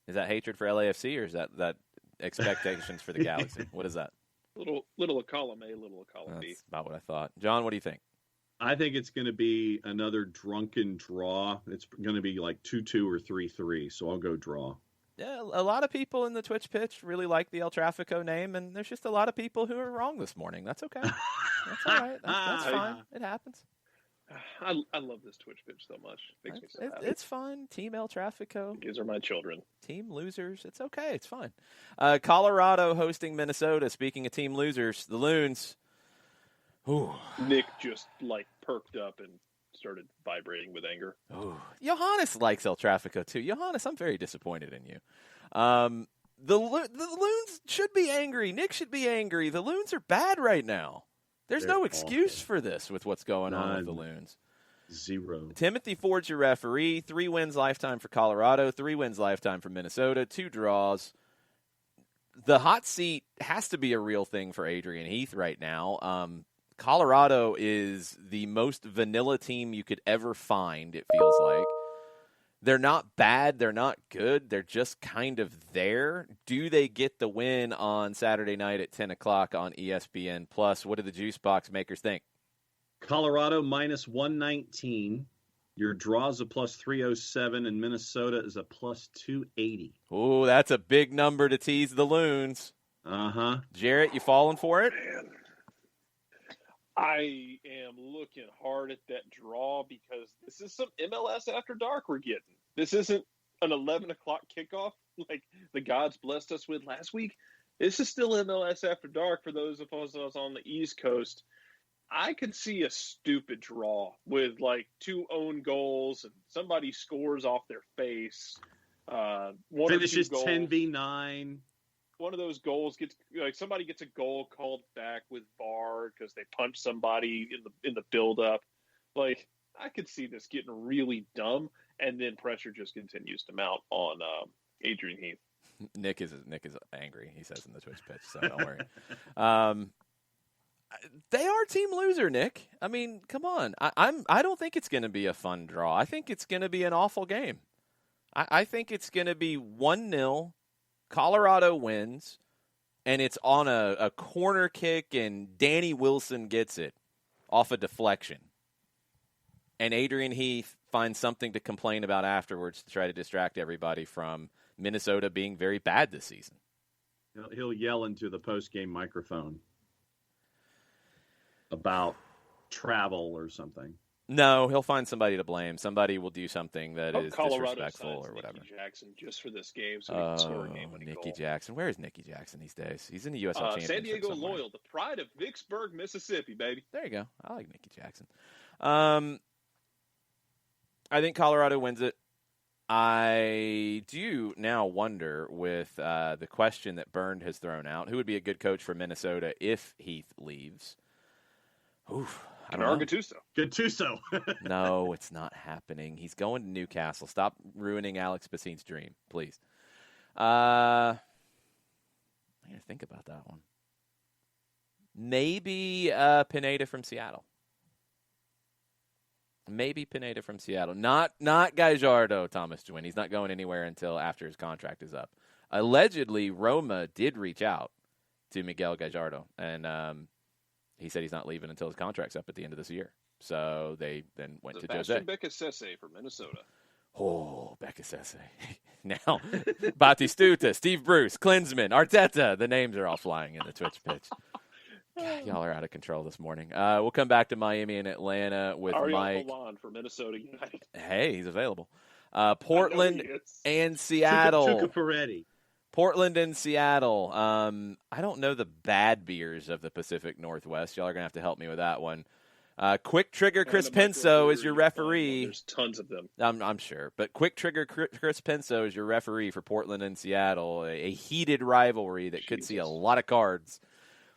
Is that hatred for LAFC or is that expectations for the Galaxy? What is that? Little of column A, little of column B. That's about what I thought. John, what do you think? I think it's going to be another drunken draw. It's going to be like 2-2 or 3-3, so I'll go draw. Yeah, a lot of people in the Twitch pitch really like the El Tráfico name, and there's just a lot of people who are wrong this morning. That's okay. That's all right. That's fine. It happens. I love this Twitch pitch so much. Makes me so happy. It's fun. Team El Tráfico. These are my children. Team losers. It's okay. It's fine. Colorado hosting Minnesota. Speaking of team losers, the Loons. Ooh. Nick just perked up and started vibrating with anger. Ooh. Johannes likes El Tráfico too. Johannes, I'm very disappointed in you. The Loons should be angry. Nick should be angry. The Loons are bad right now. They're no excuse awful for this with what's going on with the Loons. 0. Timothy Ford's your referee. 3 wins lifetime for Colorado. 3 wins lifetime for Minnesota. 2 draws. The hot seat has to be a real thing for Adrian Heath right now. Colorado is the most vanilla team you could ever find, it feels like. They're not bad. They're not good. They're just kind of there. Do they get the win on Saturday night at 10 o'clock on ESPN+? What do the juice box makers think? Colorado minus 119. Your draw's a plus 307, and Minnesota is a plus 280. Ooh, that's a big number to tease the Loons. Uh-huh. Jarrett, you falling for it? Man. I am looking hard at that draw because this is some MLS after dark we're getting. This isn't an 11 o'clock kickoff like the gods blessed us with last week. This is still MLS after dark for those of us on the East Coast. I could see a stupid draw with like 2 own goals and somebody scores off their face. Finishes 10v9. One of those goals gets like somebody gets a goal called back with VAR because they punched somebody in the build-up. Like I could see this getting really dumb, and then pressure just continues to mount on Adrian Heath. Nick is angry. He says in the Twitch pitch, so don't worry. They are team loser, Nick. I mean, come on. I don't think it's going to be a fun draw. I think it's going to be an awful game. I think it's going to be 1-0. Colorado wins, and it's on a corner kick, and Danny Wilson gets it off a deflection. And Adrian Heath finds something to complain about afterwards to try to distract everybody from Minnesota being very bad this season. He'll yell into the post-game microphone about travel or something. No, he'll find somebody to blame. Somebody will do something that is Colorado disrespectful or whatever. Nicky Jackson just for this game, so he can score a game-winning goal. Nicky Jackson. Where is Nicky Jackson these days? He's in the USL Championship San Diego somewhere. Loyal, the pride of Vicksburg, Mississippi, baby. There you go. I like Nicky Jackson. I think Colorado wins it. I do now wonder with the question that Bernd has thrown out, who would be a good coach for Minnesota if Heath leaves? Oof. I don't know. Gattuso. No, it's not happening. He's going to Newcastle. Stop ruining Alex Bassine's dream, please. I gotta think about that one. Maybe Pineda from Seattle. Not Gallardo, Thomas Jewin. He's not going anywhere until after his contract is up. Allegedly, Roma did reach out to Miguel Gallardo, and he said he's not leaving until his contract's up at the end of this year. So they then went to Jose. Sebastian Becasese for Minnesota. Oh, Becasese. Now, Batistuta, Steve Bruce, Klinsmann, Arteta. The names are all flying in the Twitch pitch. God, y'all are out of control this morning. We'll come back to Miami and Atlanta with Ariel Mike. Milan for Minnesota United. Hey, he's available. Portland and Seattle. Tuca Ferretti. Portland and Seattle. I don't know the bad beers of the Pacific Northwest. Y'all are going to have to help me with that one. Quick Trigger Chris Penso is your referee. There's tons of them. I'm sure. But Quick Trigger Chris Penso is your referee for Portland and Seattle. A heated rivalry that could see a lot of cards.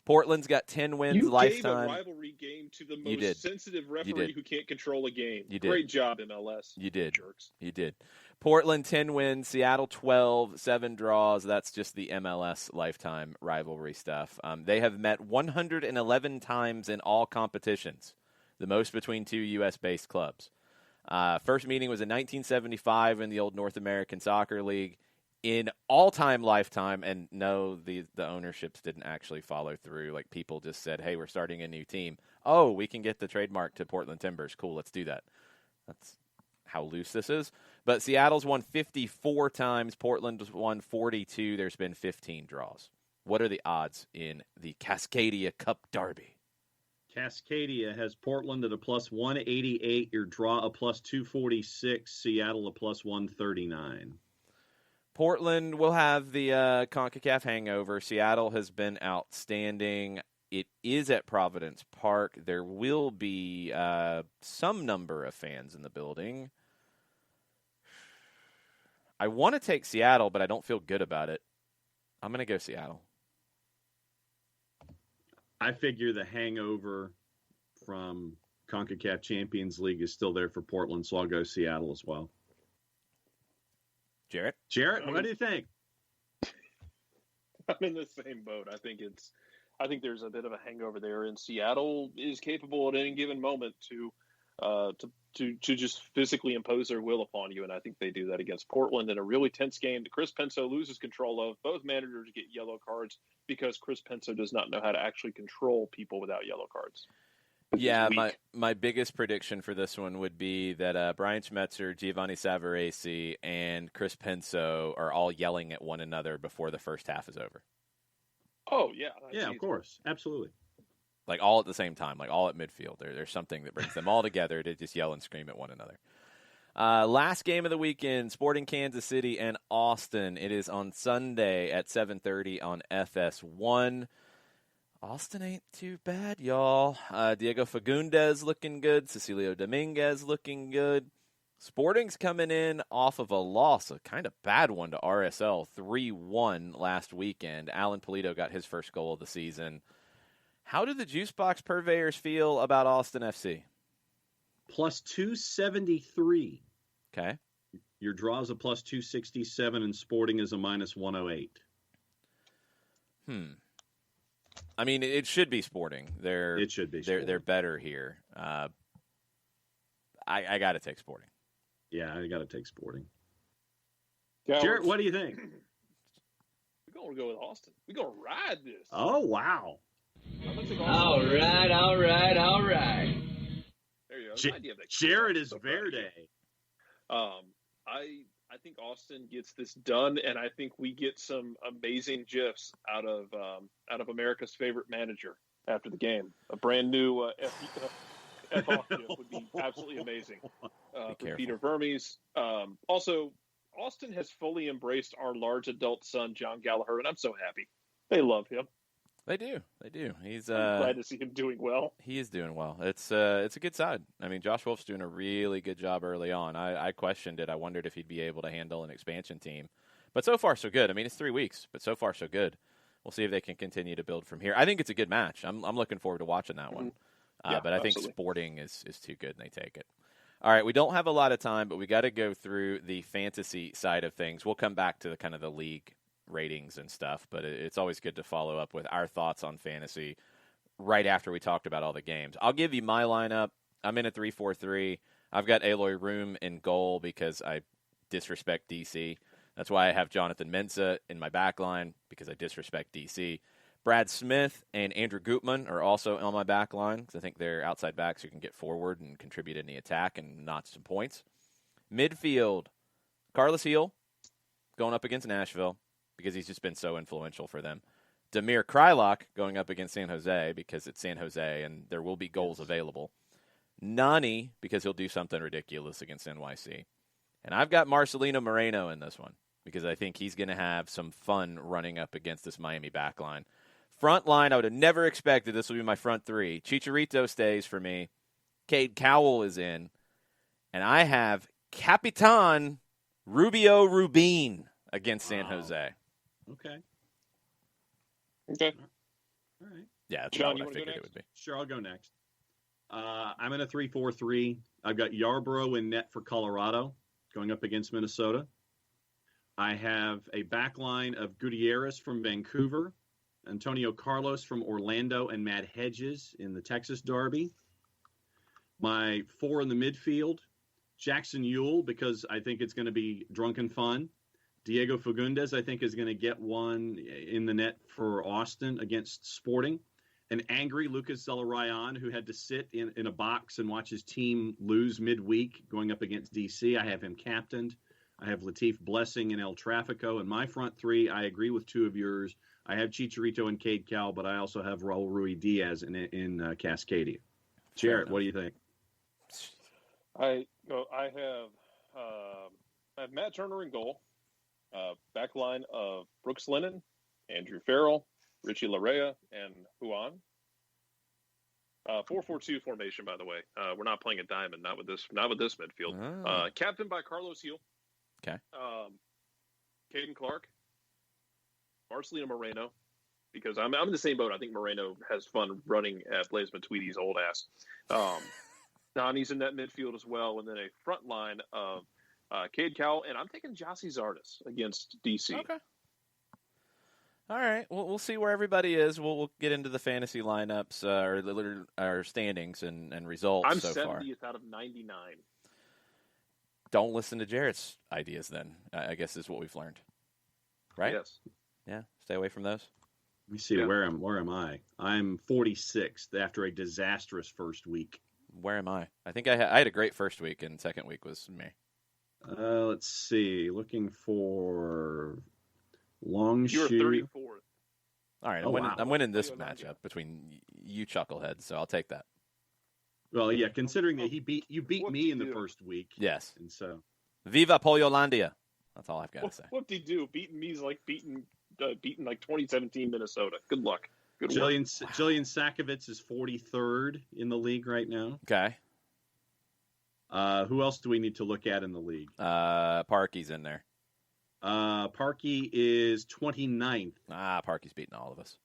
Portland's got 10 wins lifetime. You gave a rivalry game to the most sensitive referee who can't control a game. You did. Great job, MLS. You did. Jerks. You did. Portland 10 wins, Seattle 12, 7 draws. That's just the MLS lifetime rivalry stuff. They have met 111 times in all competitions, the most between two U.S.-based clubs. First meeting was in 1975 in the old North American Soccer League. In all-time lifetime, and no, the ownerships didn't actually follow through. Like, people just said, hey, we're starting a new team. Oh, we can get the trademark to Portland Timbers. Cool, let's do that. That's how loose this is. But Seattle's won 54 times. Portland's won 42. There's been 15 draws. What are the odds in the Cascadia Cup Derby? Cascadia has Portland at a plus 188. Your draw a plus 246. Seattle a plus 139. Portland will have the CONCACAF hangover. Seattle has been outstanding. It is at Providence Park. There will be some number of fans in the building. I want to take Seattle, but I don't feel good about it. I'm going to go Seattle. I figure the hangover from CONCACAF Champions League is still there for Portland, so I'll go Seattle as well. Jarrett, what do you think? I'm in the same boat. I think there's a bit of a hangover there, and Seattle is capable at any given moment to just physically impose their will upon you, and I think they do that against Portland in a really tense game that Chris Penso loses control of. Both managers get yellow cards because Chris Penso does not know how to actually control people without yellow cards. Yeah, my biggest prediction for this one would be that Brian Schmetzer, Giovanni Savarese, and Chris Penso are all yelling at one another before the first half is over. Oh, yeah. Yeah, of course. Absolutely. Like all at the same time, like all at midfield. There's something that brings them all together to just yell and scream at one another. Last game of the weekend, Sporting Kansas City and Austin. It is on Sunday at 7:30 on FS1. Austin ain't too bad, y'all. Diego Fagundes looking good. Cecilio Dominguez looking good. Sporting's coming in off of a loss, a kind of bad one to RSL, 3-1 last weekend. Alan Polito got his first goal of the season. How do the Juicebox purveyors feel about Austin FC? Plus 273. Okay. Your draw is a plus 267, and Sporting is a minus 108. I mean, it should be Sporting. It should be Sporting. They're better here. I got to take Sporting. Yeah, I got to take Sporting. Cowards. Jarrett, what do you think? We're going to go with Austin. We're going to ride this. Oh, wow. All right. There you go. Jarrett is Verde. I think Austin gets this done, and I think we get some amazing gifs out of America's favorite manager after the game. A brand new F-off gift would be absolutely amazing for Peter Vermes. Also, Austin has fully embraced our large adult son, John Gallagher, and I'm so happy. They love him. They do. He's I'm glad to see him doing well. He is doing well. It's a good side. I mean, Josh Wolf's doing a really good job early on. I questioned it. I wondered if he'd be able to handle an expansion team. But so far, so good. I mean, it's 3 weeks, but so far, so good. We'll see if they can continue to build from here. I think it's a good match. I'm looking forward to watching that one. Yeah, but I think absolutely. Sporting is too good, and they take it. All right, we don't have a lot of time, but we got to go through the fantasy side of things. We'll come back to the kind of the league ratings and stuff, but it's always good to follow up with our thoughts on fantasy right after we talked about all the games. I'll give you my lineup. I'm in a 3-4-3. I've got Aloy Room in goal because I disrespect DC. That's why I have Jonathan Mensah in my back line because I disrespect DC. Brad Smith and Andrew Gutman are also on my back line because I think they're outside backs who can get forward and contribute in the attack and notch some points. Midfield, Carlos Heel going up against Nashville because he's just been so influential for them. Damir Krylock going up against San Jose because it's San Jose and there will be goals available. Nani because he'll do something ridiculous against NYC. And I've got Marcelino Moreno in this one because I think he's going to have some fun running up against this Miami backline. Front line, I would have never expected this would be my front three. Chicharito stays for me. Cade Cowell is in. And I have Capitan Rubio Rubin against San Jose. Okay. All right. Yeah, that's John, what you I wanna go figured it next? would be. Sure, I'll go next. I'm in a 3-4-3. I've got Yarbrough in net for Colorado going up against Minnesota. I have a back line of Gutierrez from Vancouver, Antonio Carlos from Orlando, and Matt Hedges in the Texas Derby. My 4 in the midfield, Jackson Ewell, because I think it's going to be drunken fun. Diego Fagundes, I think, is going to get one in the net for Austin against Sporting. An angry Lucas Zelarayan, who had to sit in a box and watch his team lose midweek going up against DC. I have him captained. I have Latif Blessing and El Trafico. In my front three, I agree with 2 of yours. I have Chicharito and Cade Cowell, but I also have Raul Rui Diaz in Cascadia. Jarrett, what do you think? I have Matt Turner in goal. Back line of Brooks Lennon, Andrew Farrell, Richie Larea, and Juan. 4-4-2 formation, by the way. We're not playing a diamond, not with this midfield. Oh. Captained by Carlos Heel. Okay. Caden Clark, Marcelino Moreno, because I'm in the same boat. I think Moreno has fun running at Blaise Matuidi's old ass. Donnie's in that midfield as well, and then a front line of Cade Cowell, and I'm taking Jossie Zardes against DC. Okay. All right. We'll see where everybody is. We'll get into the fantasy lineups or standings and results I'm so 70th far. out of 99. Don't listen to Jarrett's ideas then, I guess is what we've learned. Right? Yes. Yeah. Stay away from those. Let me see, Yeah. where am I? I'm 46th after a disastrous first week. Where am I? I think I had a great first week, and second week was me. Let's see. Looking for long You're shoot. 34th. All right, Oh, wow. I'm winning this Oh, yeah, matchup between you chuckleheads, so I'll take that. Well, yeah, considering that you beat What'd me he in the do? first week. Yes. And so Viva Polyolandia. That's all I've got to say. What'd he do? Beating me's like beating like 2017 Minnesota. Good luck. Good work. Jillian Sakovits is 43rd in the league right now. Okay. Who else do we need to look at in the league? Parky's in there. Parkey is 29th. Parky's beating all of us.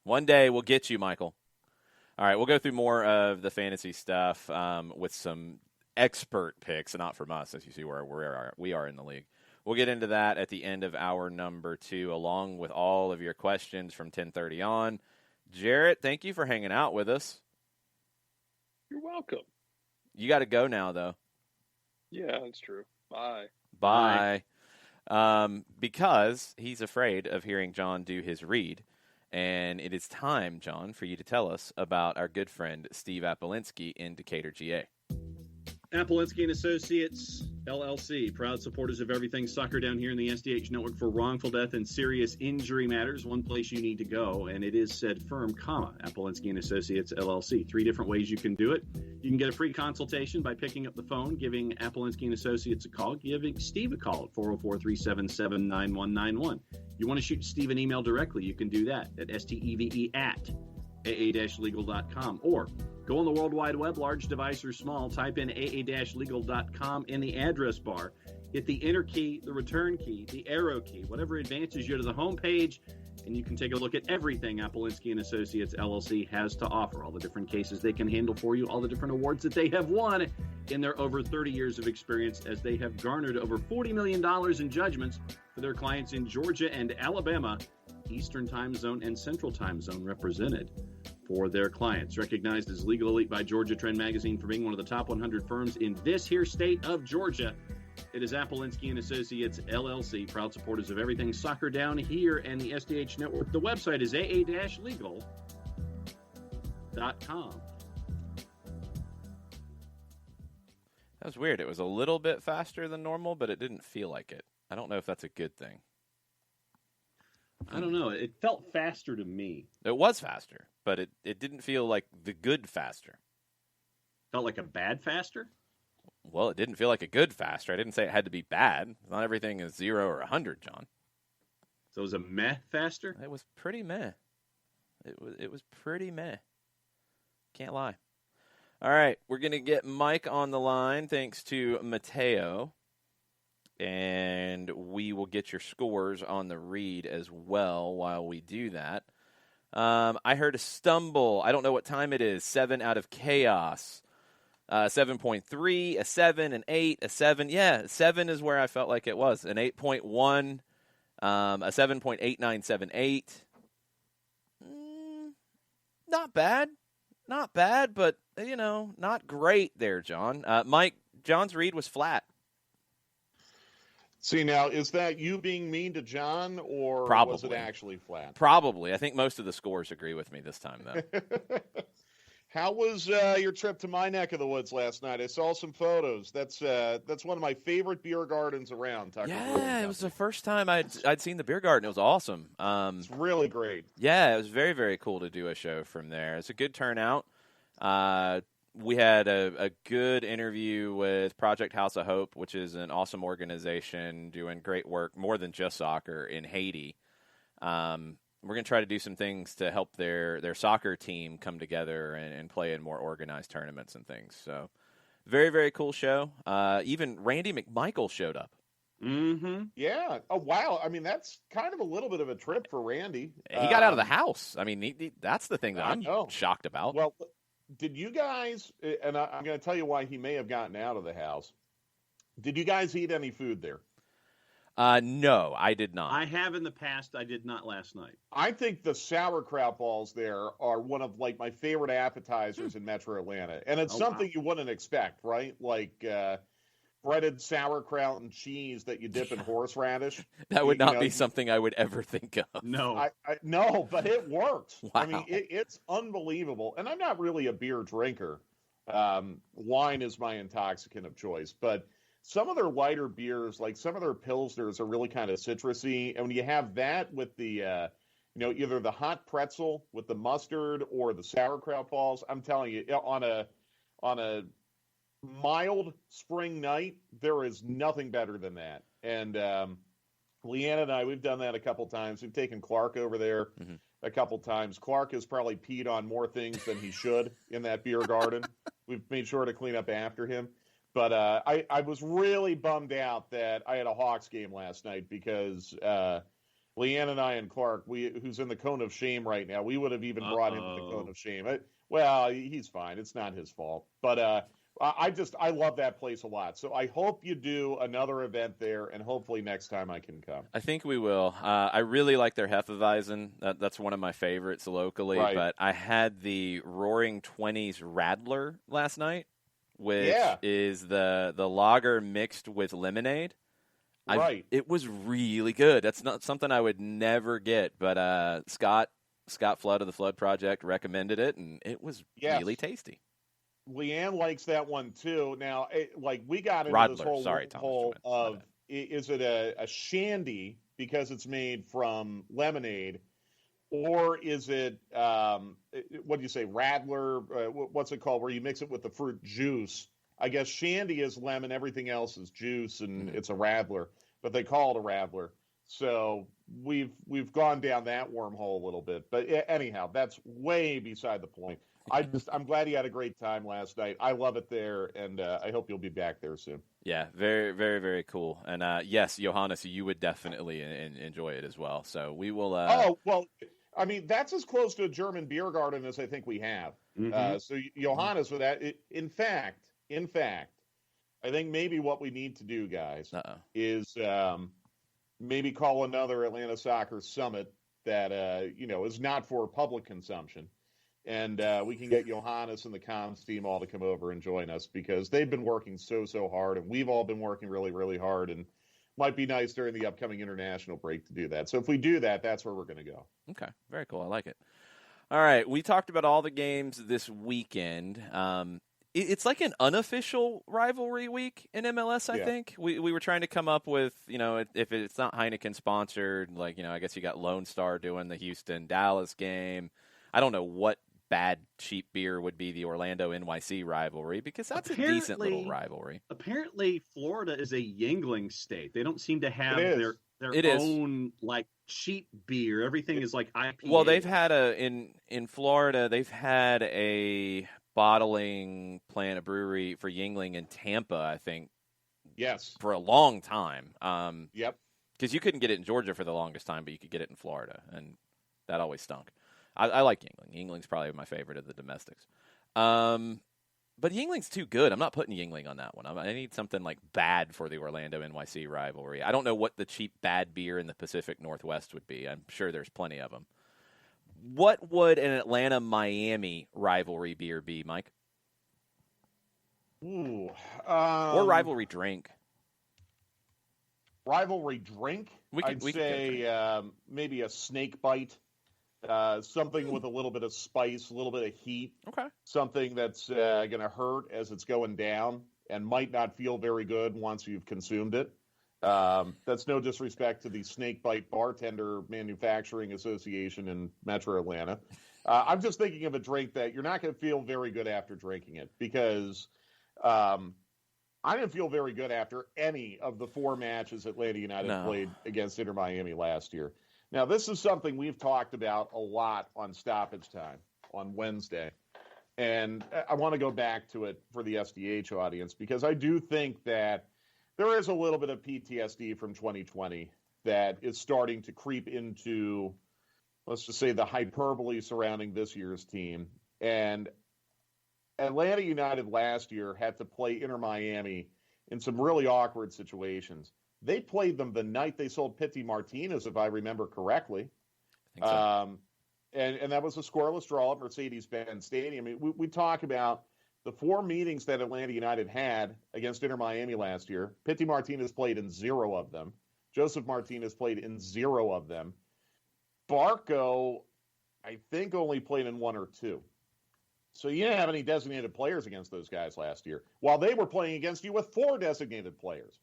One day we'll get you, Michael. All right, we'll go through more of the fantasy stuff with some expert picks, not from us, as you see where we are in the league. We'll get into that at the end of hour number 2, along with all of your questions from 10:30 on. Jarrett, thank you for hanging out with us. You're welcome. You got to go now, though. Yeah, that's true. Bye. Bye. Because he's afraid of hearing John do his read. And it is time, John, for you to tell us about our good friend Steve Apolinsky in Decatur, GA. Apolinsky and Associates, LLC, proud supporters of everything soccer down here in the SDH network for wrongful death and serious injury matters. One place you need to go, and it is said firm, Apolinsky and Associates, LLC. 3 different ways you can do it. You can get a free consultation by picking up the phone, giving Apolinsky and Associates a call, giving Steve a call at 404-377-9191. You want to shoot Steve an email directly, you can do that at steve@aa-legal.com, or go on the World Wide Web, large device or small, type in aa-legal.com in the address bar. Hit the enter key, the return key, the arrow key, whatever advances you to the home page, and you can take a look at everything Apolinsky and Associates LLC has to offer, all the different cases they can handle for you, all the different awards that they have won in their over 30 years of experience, as they have garnered over $40 million in judgments for their clients in Georgia and Alabama, Eastern Time Zone and Central Time Zone represented for their clients. Recognized as Legal Elite by Georgia Trend Magazine for being one of the top 100 firms in this here state of Georgia. It is Apolinsky and Associates, LLC, proud supporters of everything soccer down here and the SDH network. The website is aa-legal.com. That was weird. It was a little bit faster than normal, but it didn't feel like it. I don't know if that's a good thing. I don't know. It felt faster to me. It was faster, but it didn't feel like the good faster. Felt like a bad faster? Well, it didn't feel like a good faster. I didn't say it had to be bad. Not everything is 0 or 100, John. So it was a meh faster? It was pretty meh. It was pretty meh. Can't lie. All right, we're going to get Mike on the line thanks to Mateo. And we will get your scores on the read as well while we do that. I heard a stumble. I don't know what time it is. 7 out of chaos. 7.3, a 7, an 8, a 7. Yeah, 7 is where I felt like it was. An 8.1, a 7.8978. Not bad. Not bad, but, not great there, John. Mike, John's read was flat. See, now, is that you being mean to John, or Probably. was it actually flat? Probably. I think most of the scores agree with me this time, though. How was your trip to my neck of the woods last night? I saw some photos. That's one of my favorite beer gardens around. Tucker Brewing Yeah, it was Company. the first time I'd seen the beer garden. It was awesome. It's really great. Yeah, it was very, very cool to do a show from there. It's a good turnout. We had a good interview with Project House of Hope, which is an awesome organization doing great work, more than just soccer, in Haiti. We're going to try to do some things to help their soccer team come together and play in more organized tournaments and things. So very, very cool show. Even Randy McMichael showed up. Mm-hmm. Yeah. Oh, wow. I mean, that's kind of a little bit of a trip for Randy. He got out of the house. I mean, that's the thing that I I'm know. shocked about. Well, did you guys, and I'm going to tell you why he may have gotten out of the house. Did you guys eat any food there? No, I did not. I have in the past. I did not last night. I think the sauerkraut balls there are one of like my favorite appetizers in Metro Atlanta, and it's something you wouldn't expect, right? Like breaded sauerkraut and cheese that you dip in horseradish. That would not be something I would ever think of. No, no, but it works. Wow. I mean, it's unbelievable. And I'm not really a beer drinker. Wine is my intoxicant of choice, but some of their lighter beers, like some of their pilsners, are really kind of citrusy. And when you have that with the, either the hot pretzel with the mustard or the sauerkraut balls, I'm telling you, on a mild spring night, there is nothing better than that. And Leanna and I, we've done that a couple times. We've taken Clark over there a couple times. Clark has probably peed on more things than he should in that beer garden. We've made sure to clean up after him. But I was really bummed out that I had a Hawks game last night because Leanne and I and Clark, who's in the cone of shame right now, we would have even brought him to the cone of shame. Well, he's fine. It's not his fault. But I love that place a lot. So I hope you do another event there, and hopefully next time I can come. I think we will. I really like their Hefeweizen. That's one of my favorites locally. Right. But I had the Roaring 20s Radler last night, which is the lager mixed with lemonade. Right. It was really good. That's not something I would never get, but Scott Flood of the Flood Project recommended it, and it was really tasty. Leanne likes that one too. Now, we got into Radler. this whole of is it a shandy because it's made from lemonade, or is it what do you say, Radler? What's it called? Where you mix it with the fruit juice. I guess shandy is lemon, everything else is juice, and it's a Radler, but they call it a Radler. So we've gone down that wormhole a little bit. But anyhow, that's way beside the point. I'm glad you had a great time last night. I love it there, and I hope you'll be back there soon. Yeah, very, very, very cool. And yes, Johannes, you would definitely enjoy it as well. So we will. Oh, well, I mean, that's as close to a German beer garden as I think we have. So Johannes, with that, in fact, I think maybe what we need to do, guys, is maybe call another Atlanta Soccer Summit that is not for public consumption. And we can get Johannes and the comms team all to come over and join us because they've been working so hard, and we've all been working really, really hard, and might be nice during the upcoming international break to do that. So if we do that, that's where we're going to go. Okay, very cool. I like it. All right, we talked about all the games this weekend. It's like an unofficial rivalry week in MLS, I think. We were trying to come up with, if it's not Heineken sponsored, I guess you got Lone Star doing the Houston-Dallas game. I don't know what bad, cheap beer would be the Orlando-NYC rivalry because that's a decent little rivalry. Apparently, Florida is a Yuengling state. They don't seem to have their own, cheap beer. Everything is like IPA. Well, they've had in Florida, they've had a bottling plant, a brewery for Yuengling in Tampa, I think. Yes. For a long time. Yep. Because you couldn't get it in Georgia for the longest time, but you could get it in Florida, and that always stunk. I like Yuengling. Yuengling's probably my favorite of the domestics. But Yuengling's too good. I'm not putting Yuengling on that one. I need something bad for the Orlando-NYC rivalry. I don't know what the cheap bad beer in the Pacific Northwest would be. I'm sure there's plenty of them. What would an Atlanta-Miami rivalry beer be, Mike? Ooh. Or rivalry drink. Rivalry drink? I'd say maybe a snake bite. Something with a little bit of spice, a little bit of heat. Okay. Something that's going to hurt as it's going down and might not feel very good once you've consumed it. That's no disrespect to the Snakebite Bartender Manufacturing Association in Metro Atlanta. I'm just thinking of a drink that you're not going to feel very good after drinking it because I didn't feel very good after any of the 4 matches Atlanta United played against Inter Miami last year. Now, this is something we've talked about a lot on Stoppage Time on Wednesday, and I want to go back to it for the SDH audience because I do think that there is a little bit of PTSD from 2020 that is starting to creep into, let's just say, the hyperbole surrounding this year's team. And Atlanta United last year had to play Inter Miami in some really awkward situations. They played them the night they sold Pity Martinez, if I remember correctly. I think so. And that was a scoreless draw at Mercedes-Benz Stadium. I mean, we talk about the 4 meetings that Atlanta United had against Inter Miami last year. Pity Martinez played in 0 of them. Joseph Martinez played in 0 of them. Barco, I think, only played in 1 or 2. So you didn't have any designated players against those guys last year, while they were playing against you with 4 designated players.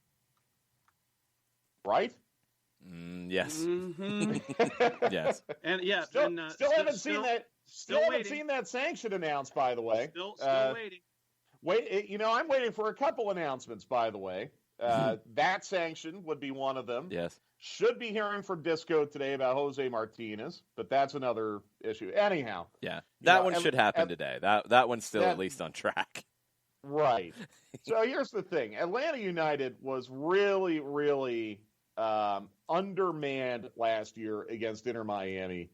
Right? Yes. Mm-hmm. Yes. And yeah, still haven't seen that. Still haven't seen that sanction announced, by the way. Still waiting. I'm waiting for a couple announcements, by the way. That sanction would be one of them. Yes. Should be hearing from Disco today about Jose Martinez, but that's another issue. Anyhow. Yeah. That one should happen today. That one's still at least on track. Right. So here's the thing. Atlanta United was really, really undermanned last year against Inter Miami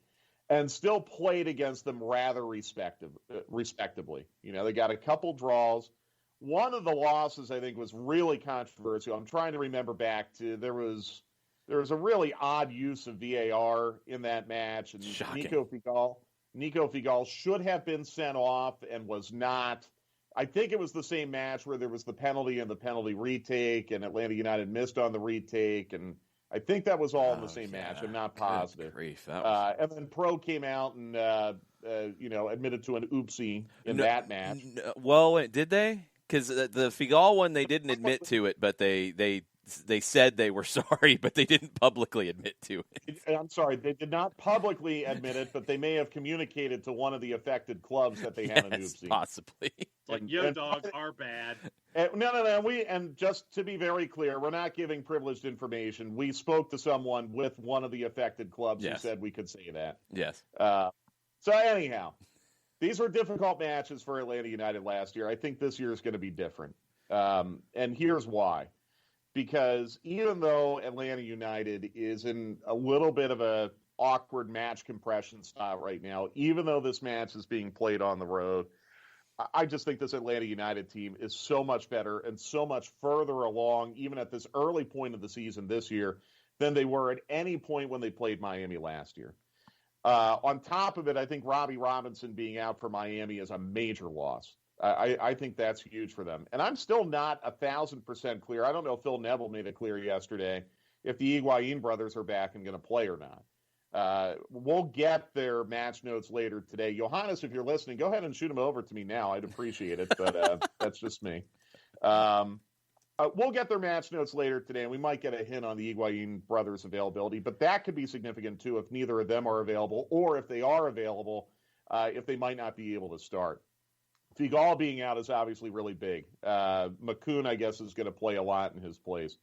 and still played against them rather respectably. They got a couple draws. One of the losses, I think, was really controversial. I'm trying to remember back to there was a really odd use of VAR in that match, and Shocking. Nico Figal should have been sent off and was not. I think it was the same match where there was the penalty and the penalty retake, and Atlanta United missed on the retake, and I think that was all in the same match. I'm not positive. Good grief. And then Pro came out and admitted to an oopsie in that match. Well, did they? Because the Figal one, they didn't admit to it, but they said they were sorry, but they didn't publicly admit to it. I'm sorry, they did not publicly admit it, but they may have communicated to one of the affected clubs that they had an oopsie. Possibly. Dogs are bad. No. And just to be very clear, we're not giving privileged information. We spoke to someone with one of the affected clubs who said we could say that. Yes. So anyhow, these were difficult matches for Atlanta United last year. I think this year is going to be different. And here's why. Because even though Atlanta United is in a little bit of a awkward match compression spot right now, even though this match is being played on the road, I just think this Atlanta United team is so much better and so much further along, even at this early point of the season this year, than they were at any point when they played Miami last year. On top of it, I think Robbie Robinson being out for Miami is a major loss. I think that's huge for them. And I'm still not 1,000% clear. I don't know if Phil Neville made it clear yesterday if the Higuain brothers are back and going to play or not. We'll get their match notes later today. Johannes, if you're listening, go ahead and shoot them over to me now. I'd appreciate it, but that's just me. We'll get their match notes later today, and we might get a hint on the Higuain brothers' availability, but that could be significant, too, if neither of them are available, or if they are available, if they might not be able to start. Figal being out is obviously really big. McCoon, I guess, is going to play a lot in his place.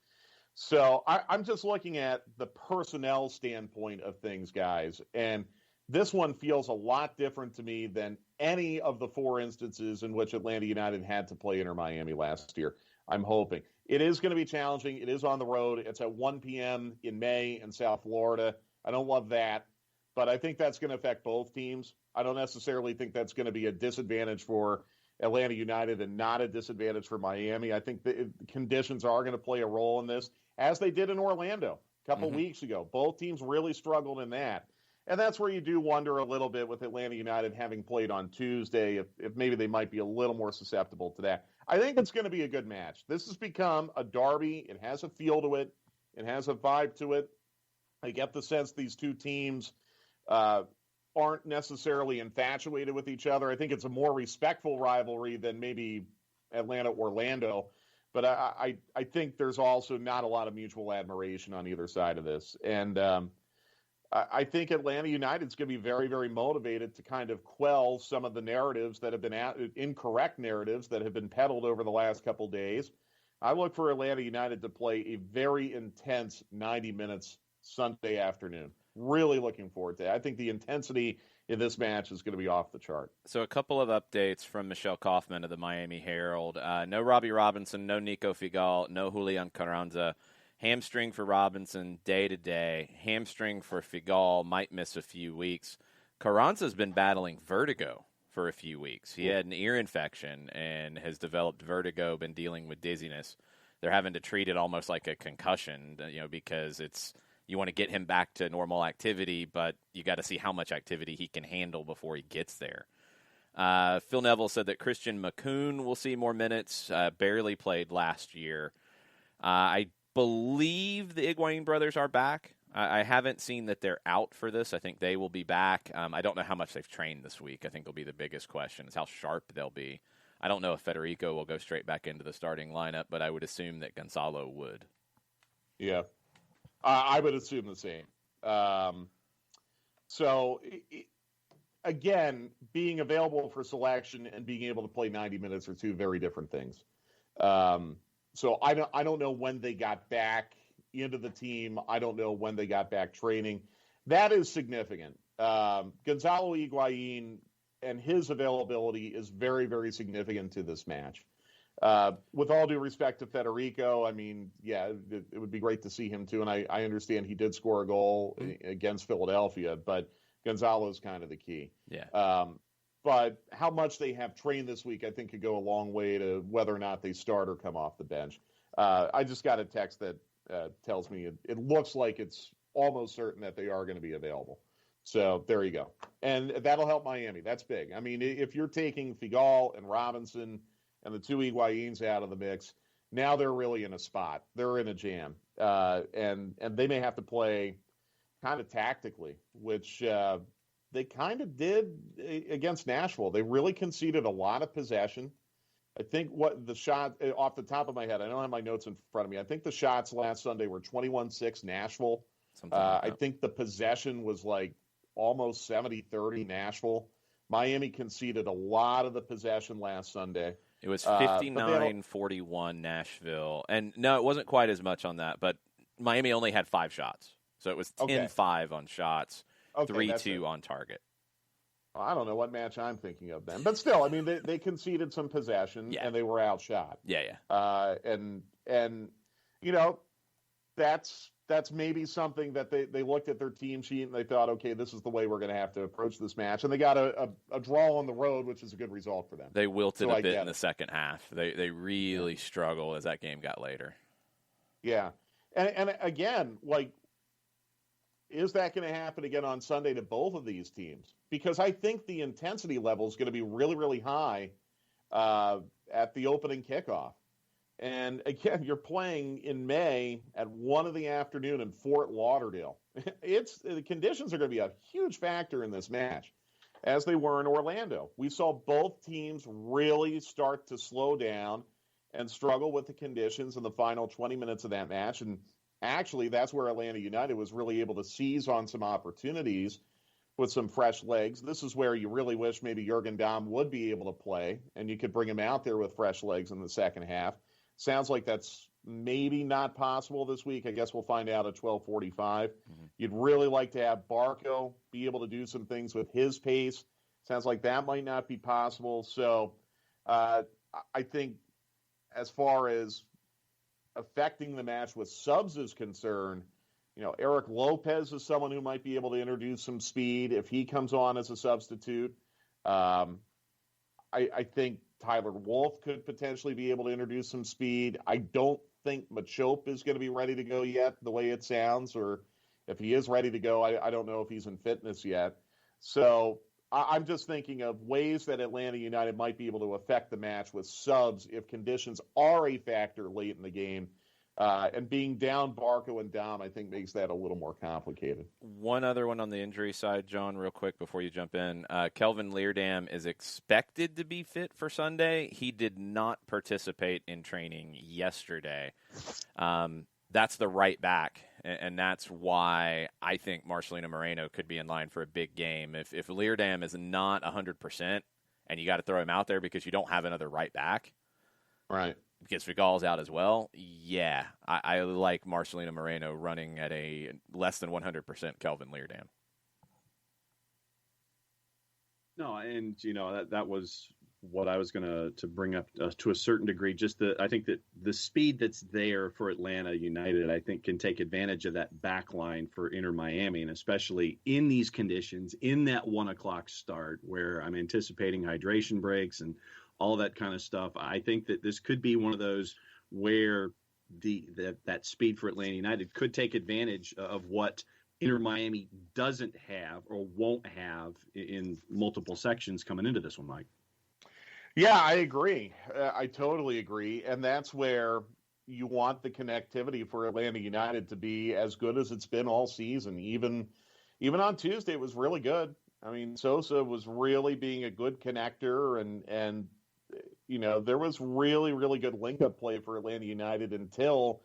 So I'm just looking at the personnel standpoint of things, guys, and this one feels a lot different to me than any of the 4 instances in which Atlanta United had to play Inter Miami last year. I'm hoping. It is going to be challenging. It is on the road. It's at 1 p.m. in May in South Florida. I don't love that, but I think that's going to affect both teams. I don't necessarily think that's going to be a disadvantage for Atlanta United and not a disadvantage for Miami. I think the conditions are going to play a role in this, as they did in Orlando a couple weeks ago. Both teams really struggled in that. And that's where you do wonder a little bit with Atlanta United having played on Tuesday, if maybe they might be a little more susceptible to that. I think it's going to be a good match. This has become a derby. It has a feel to it. It has a vibe to it. I get the sense these two teams aren't necessarily infatuated with each other. I think it's a more respectful rivalry than maybe Atlanta-Orlando. But I think there's also not a lot of mutual admiration on either side of this. And I think Atlanta United's going to be very, very motivated to kind of quell some of the narratives that have been incorrect narratives that have been peddled over the last couple days. I look for Atlanta United to play a very intense 90 minutes Sunday afternoon. Really looking forward to it. I think the intensity in this match is going to be off the chart. So a couple of updates from Michelle Kaufman of the Miami Herald. No Robbie Robinson, no Nico Figal, no Julian Carranza. Hamstring for Robinson day-to-day. Hamstring for Figal, might miss a few weeks. Carranza's been battling vertigo for a few weeks. He had an ear infection and has developed vertigo, been dealing with dizziness. They're having to treat it almost like a concussion, because you want to get him back to normal activity, but you got to see how much activity he can handle before he gets there. Phil Neville said that Christian McCoon will see more minutes, barely played last year. I believe the Higuain brothers are back. I haven't seen that they're out for this. I think they will be back. I don't know how much they've trained this week. I think will be the biggest question is how sharp they'll be. I don't know if Federico will go straight back into the starting lineup, but I would assume that Gonzalo would. Yeah, I would assume the same. Again, being available for selection and being able to play 90 minutes are two very different things. So I don't know when they got back into the team. I don't know when they got back training. That is significant. Gonzalo Higuain and his availability is very, very significant to this match. With all due respect to Federico, I mean, yeah, it would be great to see him too. And I understand he did score a goal against Philadelphia, but Gonzalo is kind of the key. Yeah. But how much they have trained this week, I think, could go a long way to whether or not they start or come off the bench. I just got a text that tells me it looks like it's almost certain that they are going to be available. So there you go. And that'll help Miami. That's big. I mean, if you're taking Figal and Robinson and the two Higuains out of the mix, now they're really in a spot. They're in a jam. And they may have to play kind of tactically, which they kind of did against Nashville. They really conceded a lot of possession. I think what the shot off the top of my head, I don't have my notes in front of me. I think the shots last Sunday were 21-6 Nashville. I think the possession was like almost 70-30 Nashville. Miami conceded a lot of the possession last Sunday. It was 59-41 Nashville. And no, it wasn't quite as much on that, but Miami only had 5 shots. So it was 10-5 on shots, 3-2 on target. I don't know what match I'm thinking of then. But still, I mean, they conceded some possession, and they were outshot. Yeah. And you know, that's maybe something that they looked at their team sheet and they thought, okay, this is the way we're going to have to approach this match. And they got a draw on the road, which is a good result for them. They wilted a bit in the second half. They really struggled as that game got later. Yeah. And again, like, is that going to happen again on Sunday to both of these teams? Because I think the intensity level is going to be really, really high at the opening kickoff. And again, you're playing in May at 1 p.m. in Fort Lauderdale. The conditions are going to be a huge factor in this match, as they were in Orlando. We saw both teams really start to slow down and struggle with the conditions in the final 20 minutes of that match. And actually, that's where Atlanta United was really able to seize on some opportunities with some fresh legs. This is where you really wish maybe Jurgen Damm would be able to play, and you could bring him out there with fresh legs in the second half. Sounds like that's maybe not possible this week. I guess we'll find out at 12:45. Mm-hmm. You'd really like to have Barco be able to do some things with his pace. Sounds like that might not be possible. So I think as far as affecting the match with subs is concerned, you know, Eric Lopez is someone who might be able to introduce some speed if he comes on as a substitute. I think Tyler Wolff could potentially be able to introduce some speed. I don't think Machop is going to be ready to go yet, the way it sounds, or if he is ready to go, I don't know if he's in fitness yet. So I'm just thinking of ways that Atlanta United might be able to affect the match with subs if conditions are a factor late in the game. And being down Barco and Dom, I think, makes that a little more complicated. One other one on the injury side, John, real quick before you jump in. Kelvin Leerdam is expected to be fit for Sunday. He did not participate in training yesterday. That's the right back, and that's why I think Marcelino Moreno could be in line for a big game. If Leerdam is not 100% and you got to throw him out there because you don't have another right back, right? Because Figal's out as well, yeah, I like Marcelino Moreno running at a less than 100% Kelvin Leerdam. No, and, you know, that was what I was going to bring up to a certain degree. I think that the speed that's there for Atlanta United, I think, can take advantage of that back line for Inter Miami, and especially in these conditions, in that 1:00 start where I'm anticipating hydration breaks and all that kind of stuff. I think that this could be one of those where that speed for Atlanta United could take advantage of what Inter Miami doesn't have or won't have in multiple sections coming into this one, Mike. Yeah, I agree. I totally agree. And that's where you want the connectivity for Atlanta United to be as good as it's been all season. Even on Tuesday, it was really good. I mean, Sosa was really being a good connector, and there was really, really good link-up play for Atlanta United until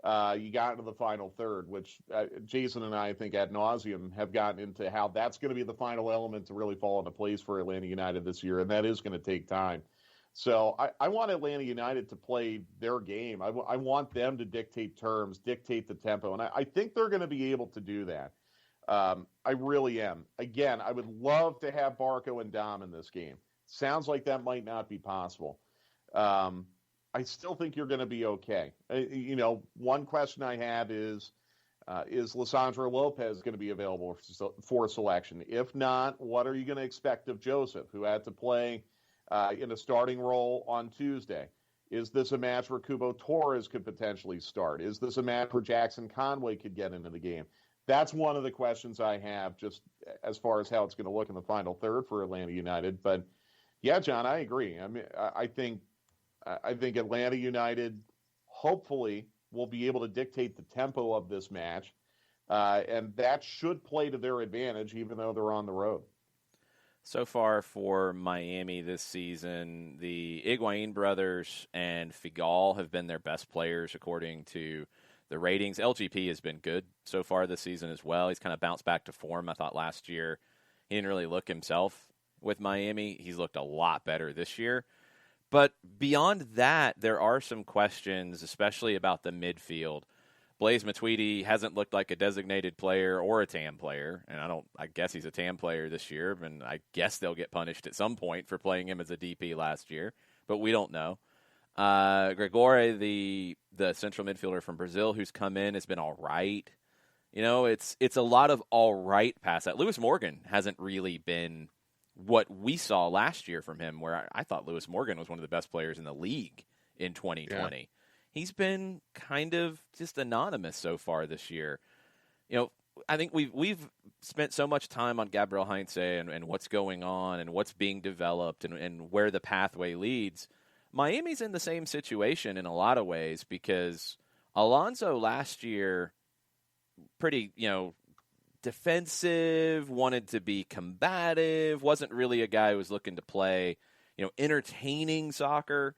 you got into the final third, which Jason and I think ad nauseum have gotten into how that's going to be the final element to really fall into place for Atlanta United this year, and that is going to take time. So I want Atlanta United to play their game. I want them to dictate terms, dictate the tempo, and I think they're going to be able to do that. I really am. Again, I would love to have Barco and Dom in this game. Sounds like that might not be possible. I still think you're going to be okay. One question I have is Lisandro Lopez going to be available for selection? If not, what are you going to expect of Joseph, who had to play in a starting role on Tuesday? Is this a match where Kubo Torres could potentially start? Is this a match where Jackson Conway could get into the game? That's one of the questions I have just as far as how it's going to look in the final third for Atlanta United. But, yeah, John, I agree. I mean, I think Atlanta United hopefully will be able to dictate the tempo of this match, and that should play to their advantage even though they're on the road. So far for Miami this season, the Higuain brothers and Figal have been their best players according to the ratings. LGP has been good so far this season as well. He's kind of bounced back to form. I thought last year he didn't really look himself with Miami. He's looked a lot better this year. But beyond that, there are some questions, especially about the midfield. Blaise Matuidi hasn't looked like a designated player or a TAM player, and I guess he's a TAM player this year, and I guess they'll get punished at some point for playing him as a DP last year, but we don't know. Gregore, the central midfielder from Brazil who's come in, has been all right. It's a lot of all right past that. Lewis Morgan hasn't really been what we saw last year from him, where I thought Lewis Morgan was one of the best players in the league in 2020. Yeah. He's been kind of just anonymous so far this year. I think we've spent so much time on Gabriel Heinze and what's going on and what's being developed and where the pathway leads. Miami's in the same situation in a lot of ways because Alonso last year, pretty, defensive, wanted to be combative, wasn't really a guy who was looking to play, entertaining soccer.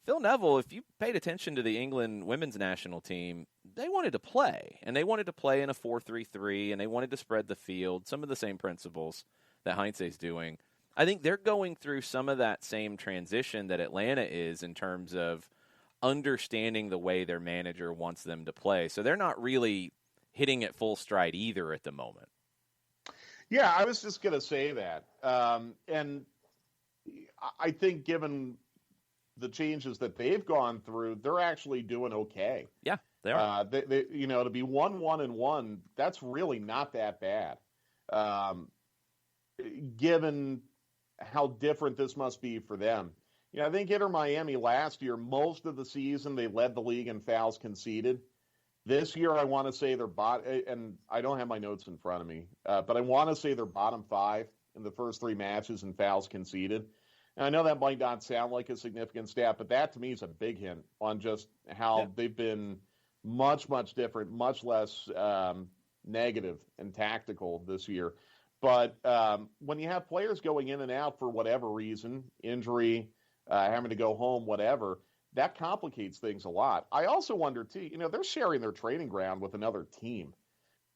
Phil Neville, if you paid attention to the England women's national team, they wanted to play, and they wanted to play in a 4-3-3, and they wanted to spread the field, some of the same principles that Heinze's doing. I think they're going through some of that same transition that Atlanta is in terms of understanding the way their manager wants them to play. So they're not really hitting it full stride either at the moment. Yeah, I was just going to say that. And I think given the changes that they've gone through, they're actually doing okay. Yeah, they are. They to be 1-1-1, that's really not that bad. Given how different this must be for them. I think Inter Miami last year, most of the season, they led the league in fouls conceded. This year, I want to say they're and I don't have my notes in front of me, but I want to say they're bottom 5 in the first 3 matches in fouls conceded. And I know that might not sound like a significant stat, but that to me is a big hint on just how they've been much, much different, much less negative and tactical this year. But when you have players going in and out for whatever reason, injury, having to go home, whatever, that complicates things a lot. I also wonder, too, they're sharing their training ground with another team.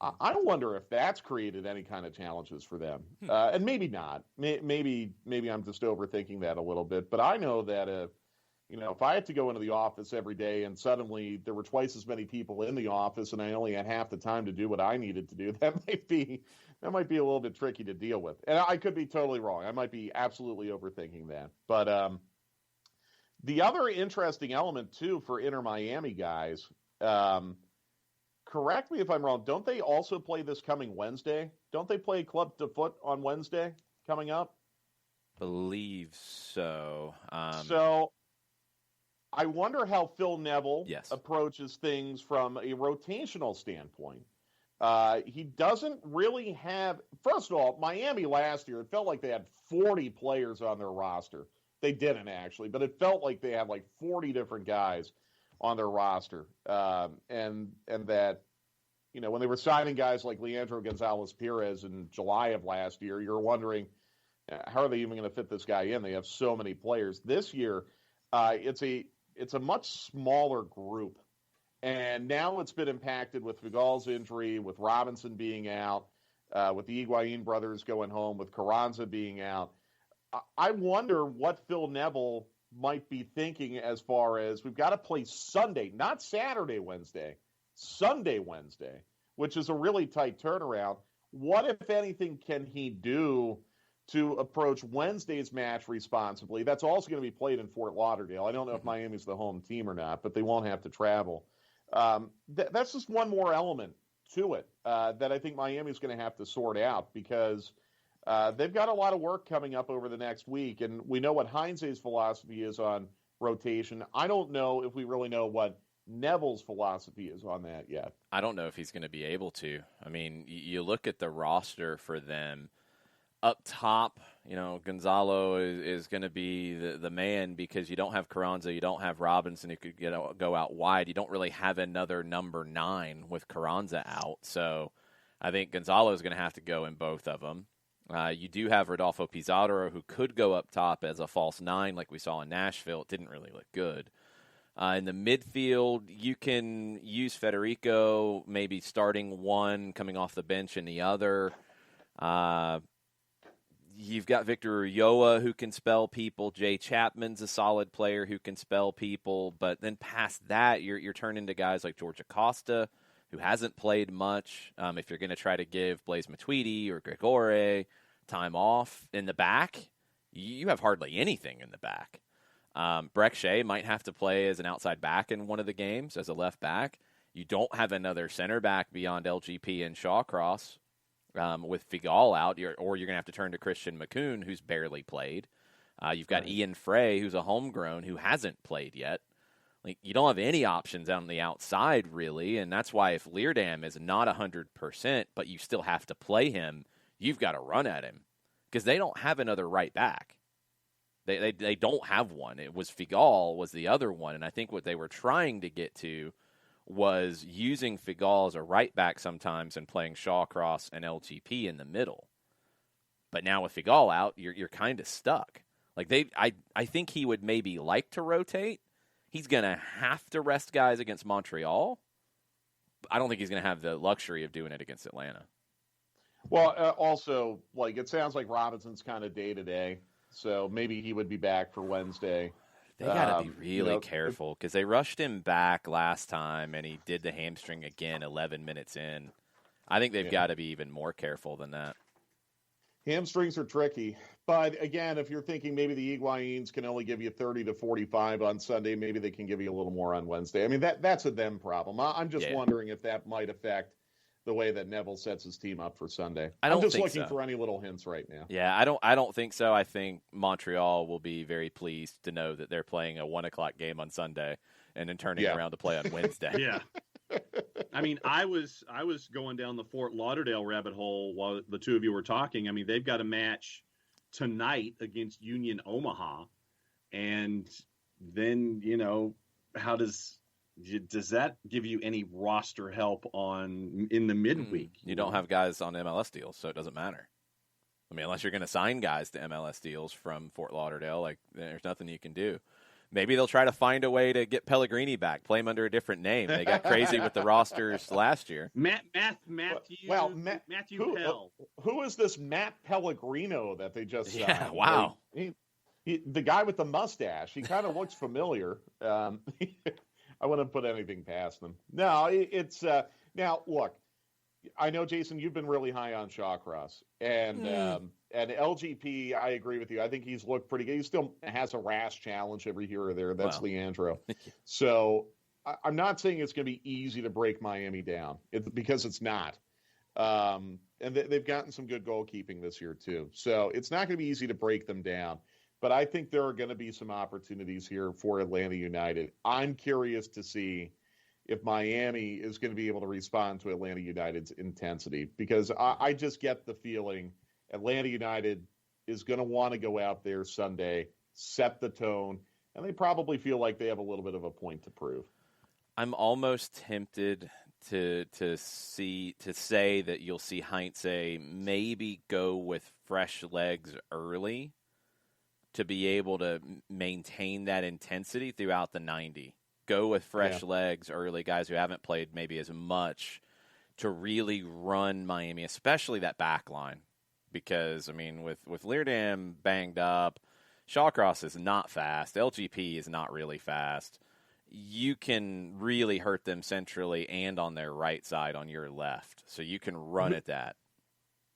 I wonder if that's created any kind of challenges for them. And maybe not. Maybe I'm just overthinking that a little bit. But I know that, if I had to go into the office every day and suddenly there were twice as many people in the office and I only had half the time to do what I needed to do, that might be a little bit tricky to deal with. And I could be totally wrong. I might be absolutely overthinking that. But the other interesting element, too, for Inter Miami guys, correct me if I'm wrong, don't they also play this coming Wednesday? Don't they play Club de Foot on Wednesday coming up? Believe so. So I wonder how Phil Neville Yes. approaches things from a rotational standpoint. He doesn't really have – first of all, Miami last year, it felt like they had 40 players on their roster. They didn't actually, but it felt like they had like 40 different guys on their roster. And that, when they were signing guys like Leandro Gonzalez-Perez in July of last year, you're wondering, how are they even going to fit this guy in? They have so many players. This year, it's a much smaller group. And now it's been impacted with Figal's injury, with Robinson being out, with the Higuain brothers going home, with Carranza being out. I wonder what Phil Neville might be thinking as far as we've got to play Sunday, not Saturday, Wednesday, Sunday, Wednesday, which is a really tight turnaround. What, if anything, can he do to approach Wednesday's match responsibly? That's also going to be played in Fort Lauderdale. I don't know if Miami's the home team or not, but they won't have to travel. That's just one more element to it that I think Miami's going to have to sort out because they've got a lot of work coming up over the next week, and we know what Heinze's philosophy is on rotation. I don't know if we really know what Neville's philosophy is on that yet. I don't know if he's going to be able to. I mean, you look at the roster for them. Up top, Gonzalo is going to be the man because you don't have Carranza, you don't have Robinson who could go out wide. You don't really have another number 9 with Carranza out. So I think Gonzalo is going to have to go in both of them. You do have Rodolfo Pizarro who could go up top as a false 9 like we saw in Nashville. It didn't really look good. In the midfield, you can use Federico, maybe starting one, coming off the bench in the other. You've got Victor Ulloa who can spell people. Jay Chapman's a solid player who can spell people. But then past that, you're turning to guys like George Acosta, who hasn't played much. If you're going to try to give Blaise Matuidi or Gregore time off in the back, you have hardly anything in the back. Breck Shea might have to play as an outside back in one of the games, as a left back. You don't have another center back beyond LGP and Shawcross. With Figal out, or you're going to have to turn to Christian McCoon, who's barely played. You've got Ian Frey, who's a homegrown, who hasn't played yet. Like, you don't have any options on the outside, really, and that's why if Leerdam is not 100%, but you still have to play him, you've got to run at him. Because they don't have another right back. They don't have one. It was Figal was the other one, and I think what they were trying to get to was using Figal as a right back sometimes and playing Shawcross and LGP in the middle. But now with Figal out, you're kind of stuck. Like I think he would maybe like to rotate. He's going to have to rest guys against Montreal. I don't think he's going to have the luxury of doing it against Atlanta. Well, also, it sounds like Robinson's kind of day-to-day, so maybe he would be back for Wednesday. They got to be really careful because they rushed him back last time, and he did the hamstring again 11 minutes in. I think they've got to be even more careful than that. Hamstrings are tricky. But, again, if you're thinking maybe the Higuains can only give you 30 to 45 on Sunday, maybe they can give you a little more on Wednesday. I mean, that's a them problem. I'm just wondering if that might affect the way that Neville sets his team up for Sunday. I'm just looking for any little hints right now. Yeah, I don't think so. I think Montreal will be very pleased to know that they're playing a 1:00 game on Sunday and then turning around to play on Wednesday. Yeah. I mean, I was going down the Fort Lauderdale rabbit hole while the two of you were talking. I mean, they've got a match tonight against Union Omaha, and then how does that give you any roster help in the midweek? You don't have guys on MLS deals, so it doesn't matter. I mean, unless you're going to sign guys to MLS deals from Fort Lauderdale, there's nothing you can do. Maybe they'll try to find a way to get Pellegrini back, play him under a different name. They got crazy with the rosters last year. Matthew Pell. Who is this Matt Pellegrino that they just signed? Yeah, wow. The guy with the mustache. He kind of looks familiar. I wouldn't put anything past them. No, it's now look. I know, Jason, you've been really high on Shawcross, and LGP. I agree with you. I think he's looked pretty good. He still has a rash challenge every here or there. That's Leandro. So I'm not saying it's going to be easy to break Miami down because it's not. And they've gotten some good goalkeeping this year too. So it's not going to be easy to break them down. But I think there are going to be some opportunities here for Atlanta United. I'm curious to see if Miami is going to be able to respond to Atlanta United's intensity, because I just get the feeling Atlanta United is going to want to go out there Sunday, set the tone, and they probably feel like they have a little bit of a point to prove. I'm almost tempted to say that you'll see Heinze maybe go with fresh legs early to be able to maintain that intensity throughout the 90. Go with fresh legs early, guys who haven't played maybe as much, to really run Miami, especially that back line. Because, I mean, with Leardam banged up, Shawcross is not fast. LGP is not really fast. You can really hurt them centrally and on their right side on your left. So you can run at that.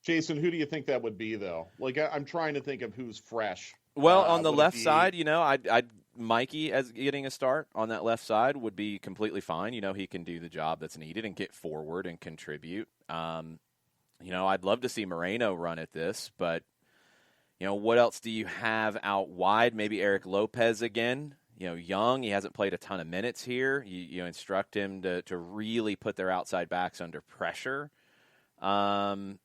Jason, who do you think that would be, though? Like, I'm trying to think of who's fresh. Well, on the left side, I'd Mikey as getting a start on that left side would be completely fine. He can do the job that's needed and get forward and contribute. I'd love to see Moreno run at this, but what else do you have out wide? Maybe Eric Lopez again. Young, he hasn't played a ton of minutes here. You instruct him to really put their outside backs under pressure. I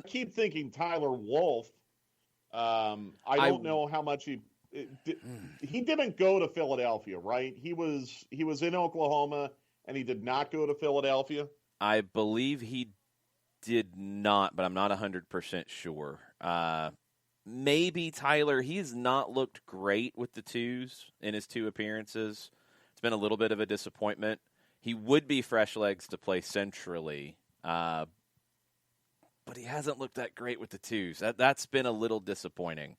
keep thinking Tyler Wolff. I don't know how much he didn't go to Philadelphia, right? He was in Oklahoma and he did not go to Philadelphia. I believe he did not, but I'm not 100% sure. Maybe Tyler, he has not looked great with the twos in his two appearances. It's been a little bit of a disappointment. He would be fresh legs to play centrally, but he hasn't looked that great with the twos. That's been a little disappointing.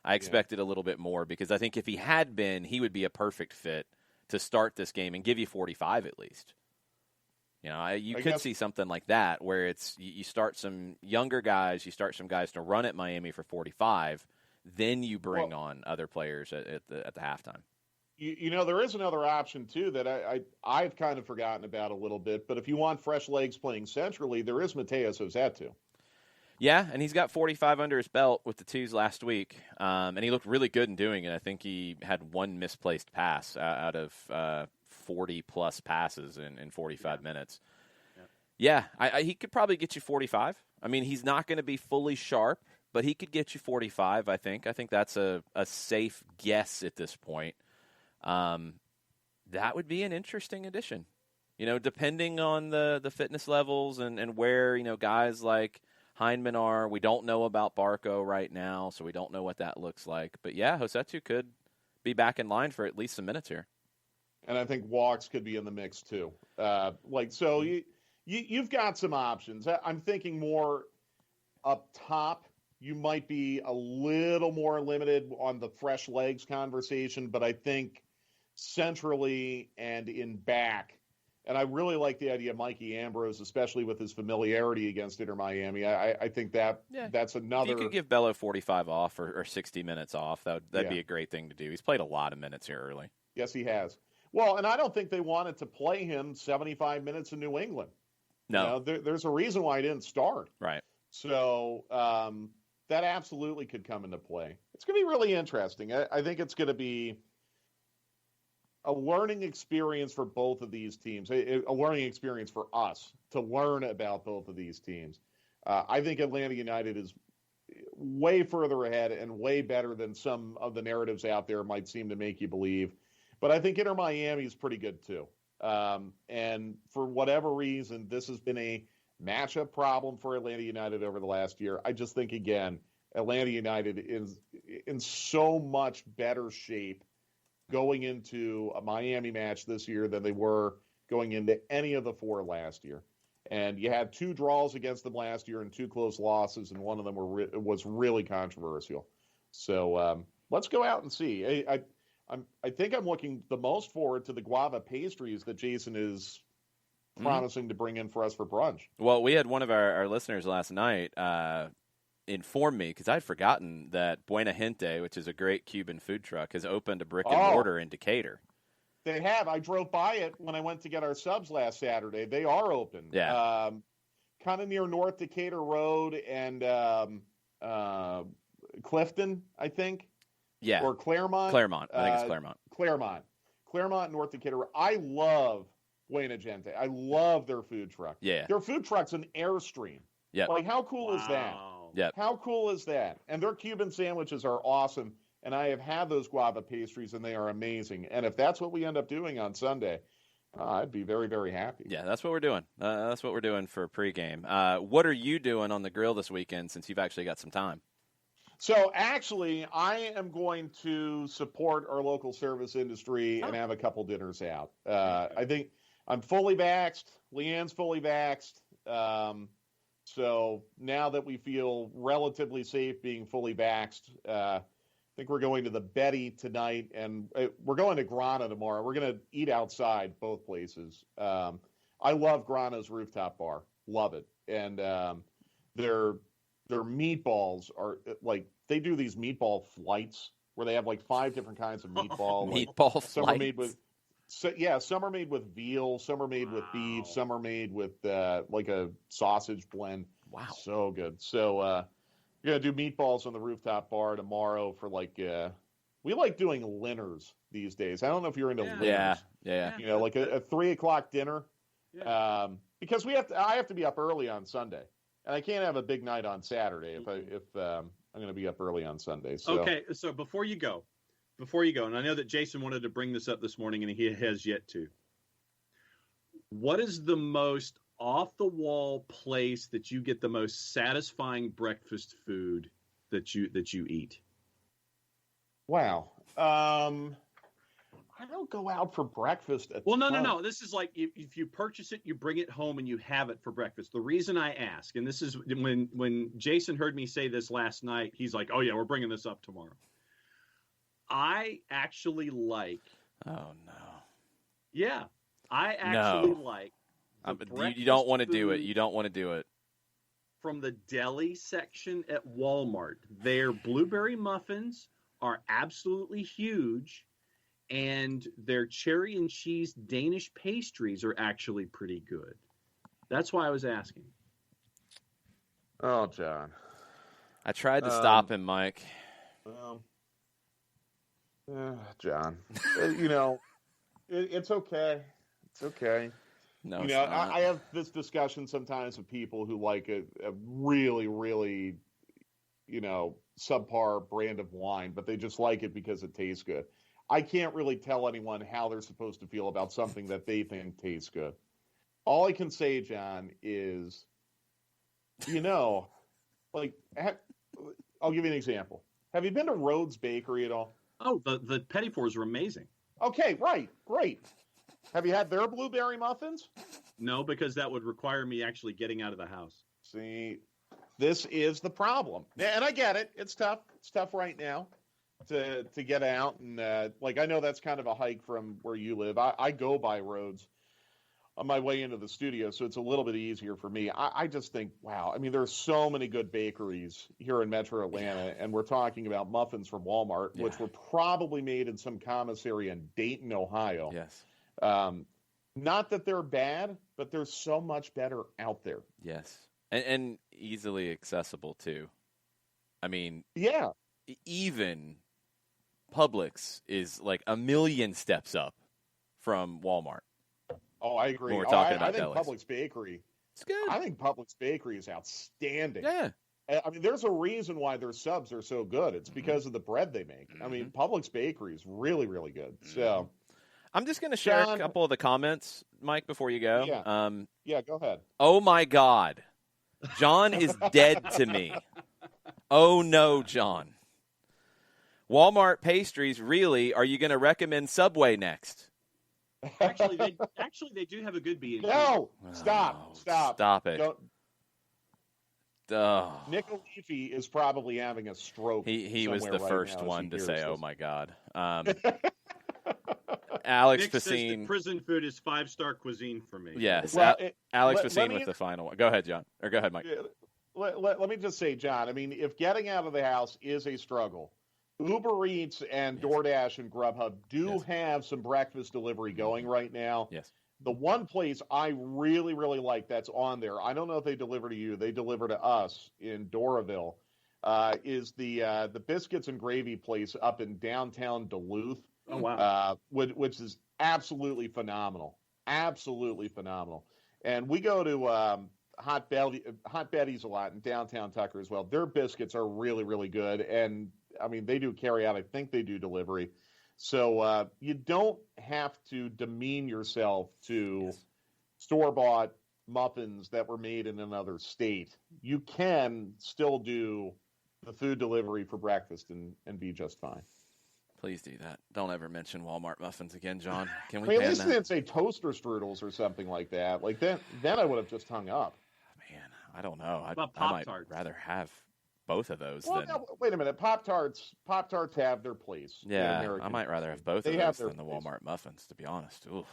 I expected a little bit more, because I think if he had been, he would be a perfect fit to start this game and give you 45 at least. You could see something like that where it's you start some younger guys, you start some guys to run at Miami for 45, then you bring on other players at the halftime. There is another option too that I've kind of forgotten about a little bit, but if you want fresh legs playing centrally, there is Mateus Ozatu. Yeah, and he's got 45 under his belt with the twos last week, and he looked really good in doing it. I think he had one misplaced pass out of 40-plus passes in 45 minutes. Yeah, he could probably get you 45. I mean, he's not going to be fully sharp, but he could get you 45, I think. I think that's a safe guess at this point. That would be an interesting addition. Depending on the fitness levels and where, guys like Heinemann are. We don't know about Barco right now, so we don't know what that looks like. But, yeah, Josetu could be back in line for at least some minutes here. And I think Walks could be in the mix too. You've got some options. I'm thinking more up top. You might be a little more limited on the fresh legs conversation, but I think centrally and in back, and I really like the idea of Mikey Ambrose, especially with his familiarity against Inter Miami. I think that's another. You could give Bello 45 off or 60 minutes off. That'd be a great thing to do. He's played a lot of minutes here early. Yes, he has. Well, and I don't think they wanted to play him 75 minutes in New England. No. There's a reason why he didn't start. Right. So that absolutely could come into play. It's going to be really interesting. I think it's going to be a learning experience for both of these teams, a learning experience for us to learn about both of these teams. I think Atlanta United is way further ahead and way better than some of the narratives out there might seem to make you believe. But I think Inter Miami is pretty good too. And for whatever reason, this has been a matchup problem for Atlanta United over the last year. I just think, again, Atlanta United is in so much better shape going into a Miami match this year than they were going into any of the four last year. And you had 2 draws against them last year and 2 close losses, and one of them was really controversial. So let's go out and see. I think I'm looking the most forward to the guava pastries that Jason is promising to bring in for us for brunch. Well, we had one of our listeners last night inform me, because I'd forgotten that Buena Gente, which is a great Cuban food truck, has opened a brick and mortar in Decatur. They have. I drove by it when I went to get our subs last Saturday. They are open. Yeah. Kind of near North Decatur Road and Clifton, I think. Yeah. Or Claremont. Claremont. I think it's Claremont. Claremont, North Decatur. I love Buena Gente. I love their food truck. Yeah. Their food truck's an Airstream. Yeah. Like, how cool is that? Yeah. How cool is that? And their Cuban sandwiches are awesome. And I have had those guava pastries, and they are amazing. And if that's what we end up doing on Sunday, I'd be very, very happy. Yeah, that's what we're doing. That's what we're doing for pregame. What are you doing on the grill this weekend, since you've actually got some time? So, actually, I am going to support our local service industry and have a couple dinners out. I think I'm fully vaxxed. Leanne's fully vaxxed. So now that we feel relatively safe being fully vaxxed, I think we're going to the Betty tonight, and we're going to Grana tomorrow. We're going to eat outside both places. I love Grana's rooftop bar. Love it. And their meatballs are like, they do these meatball flights where they have like 5 different kinds of meatball. Meatball flights. Some are made with, some are made with veal, some are made with beef, some are made with like a sausage blend. Wow. So good. So we're going to do meatballs on the rooftop bar tomorrow for like, we like doing linners these days. I don't know if you're into linners. Yeah. You know, like a 3:00 dinner. Yeah. Because I have to be up early on Sunday, and I can't have a big night on Saturday if I'm going to be up early on Sunday. So. Okay, so before you go, and I know that Jason wanted to bring this up this morning, and he has yet to. What is the most off-the-wall place that you get the most satisfying breakfast food that you eat? Wow. I don't go out for breakfast. No. This is like if you purchase it, you bring it home and you have it for breakfast. The reason I ask, and this is when Jason heard me say this last night, he's like, "Oh yeah, we're bringing this up tomorrow." I actually like. Oh no. Yeah, I actually like. You don't want to do it. You don't want to do it. From the deli section at Walmart, their blueberry muffins are absolutely huge. And their cherry and cheese Danish pastries are actually pretty good. That's why I was asking. Oh, John. I tried to stop him, Mike. Well, John, it's okay. It's okay. No, I have this discussion sometimes with people who like a really, really, subpar brand of wine, but they just like it because it tastes good. I can't really tell anyone how they're supposed to feel about something that they think tastes good. All I can say, John, is, I'll give you an example. Have you been to Rhodes Bakery at all? Oh, the petit fours are amazing. Okay, right, great. Have you had their blueberry muffins? No, because that would require me actually getting out of the house. See, this is the problem. And I get it. It's tough. It's tough right now to get out. And, I know that's kind of a hike from where you live. I go by Rhodes on my way into the studio, so it's a little bit easier for me. I just think, wow. I mean, there's so many good bakeries here in Metro Atlanta, and we're talking about muffins from Walmart, which were probably made in some commissary in Dayton, Ohio. Yes. Not that they're bad, but there's so much better out there. Yes. And easily accessible, too. I mean, yeah. Even Publix is like a million steps up from Walmart. Oh, I agree. When we're talking about I think delis. Publix Bakery. It's good. I think Publix Bakery is outstanding. Yeah. I mean, there's a reason why their subs are so good. It's because of the bread they make. I mean, Publix Bakery is really, really good. So, I'm just going to share a couple of the comments, Mike, before you go. Yeah, go ahead. Oh, my God. John is dead to me. Oh, no, John. Walmart pastries, really? Are you going to recommend Subway next? Actually, they do have a good B&Q. No, stop. Stop it. Don't. Oh. Nick O'Leafy is probably having a stroke. He was the right first now one to say, "Oh my God." Nick Alex says that Facine. prison food is 5-star cuisine for me. Yes, Well, Alex let Facine me- with the final one. Go ahead, John. Or go ahead, Mike. Let me just say, John, I mean, if getting out of the house is a struggle, Uber Eats and DoorDash and Grubhub do have some breakfast delivery going right now. Yes. The one place I really, really like that's on there, I don't know if they deliver to you, they deliver to us in Doraville, is the biscuits and gravy place up in downtown Duluth. Oh, wow. Which is absolutely phenomenal. Absolutely phenomenal. And we go to Hot Betty's a lot in downtown Tucker as well. Their biscuits are really, really good. And, I mean, they do carry out. I think they do delivery. So you don't have to demean yourself to store-bought muffins that were made in another state. You can still do the food delivery for breakfast and be just fine. Please do that. Don't ever mention Walmart muffins again, John. Can we I mean, at ban least that? they didn't say toaster strudels or something like that. Like then I would have just hung up. Man, I don't know. I about might Pop-Tarts? rather have both of those Well, than. no, wait a minute. Pop-Tarts have their place. in Yeah, American I might rather have both They of have those their than the place. Walmart muffins, to be honest. Oof.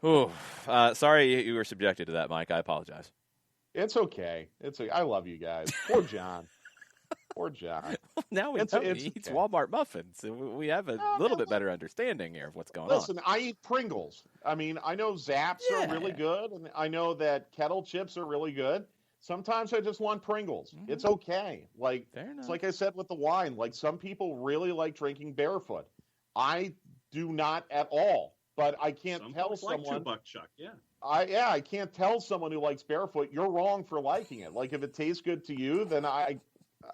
Oof. Sorry you were subjected to that, Mike. I apologize. It's okay. I love you guys. Poor John. Poor John. Now we It's- know it's he eats okay. Walmart muffins. We have a little bit better understanding here of what's going Listen, I eat Pringles. I mean, I know Zaps are really Yeah. good, and I know that Kettle Chips are really good. Sometimes I just want Pringles. Mhm. It's okay. Like Fair enough. it's like I said with the wine. Like some people really like drinking barefoot. I do not at all. But I can't Some tell folks like someone. $2 Chuck, yeah. I can't tell someone who likes barefoot you're wrong for liking it. Like if it tastes good to you, then I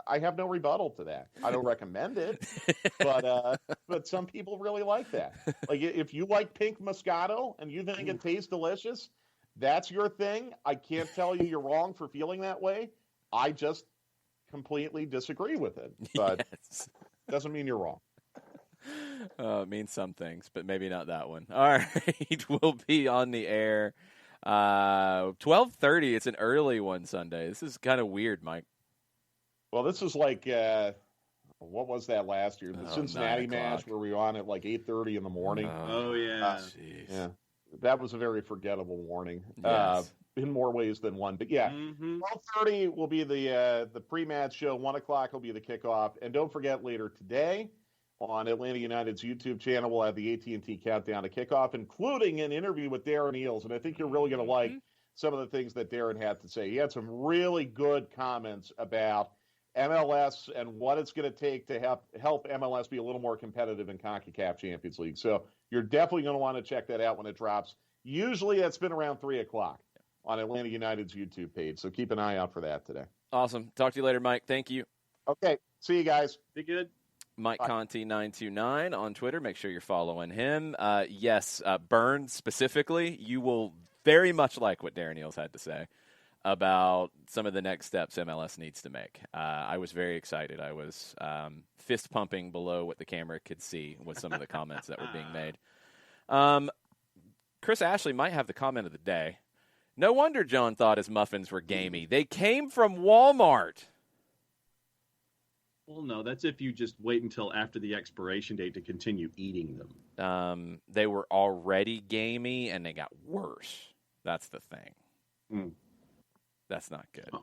have no rebuttal to that. I don't recommend it, but some people really like that. Like if you like pink Moscato and you think it tastes delicious, that's your thing. I can't tell you you're wrong for feeling that way. I just completely disagree with it, but yes. doesn't mean you're wrong. It means some things, but maybe not that one. All right, we'll be on the air 12:30. It's an early one Sunday. This is kind of weird, Mike. Well, this is like what was that last year? The Cincinnati 9 match o'clock. where we were on at like 8:30 in the morning. Oh, yeah. Jeez. Yeah, that was a very forgettable morning. Yes. In more ways than one. But yeah, Mm-hmm. 12:30 will be the pre-match show. 1 o'clock will be the kickoff. And don't forget, later today on Atlanta United's YouTube channel, we'll have the AT&T countdown to kickoff, including an interview with Darren Eales. And I think you're really going to like some of the things that Darren had to say. He had some really good comments about MLS and what it's going to take to help MLS be a little more competitive in CONCACAF Champions League. So you're definitely going to want to check that out when it drops. Usually that's been around 3 o'clock on Atlanta United's YouTube page. So keep an eye out for that today. Awesome. Talk to you later, Mike. Thank you. Okay. See you guys. Be good. Mike Bye. Conti 929 on Twitter. Make sure you're following him. Yes, Burns specifically, you will very much like what Darren Eales had to say about some of the next steps MLS needs to make. I was very excited. I was fist pumping below what the camera could see with some of the comments that were being made. Chris Ashley might have the comment of the day. No wonder John thought his muffins were gamey. They came from Walmart. Well, no, that's if you just wait until after the expiration date to continue eating them. They were already gamey, and they got worse. That's the thing. Mm. That's not good. Oh,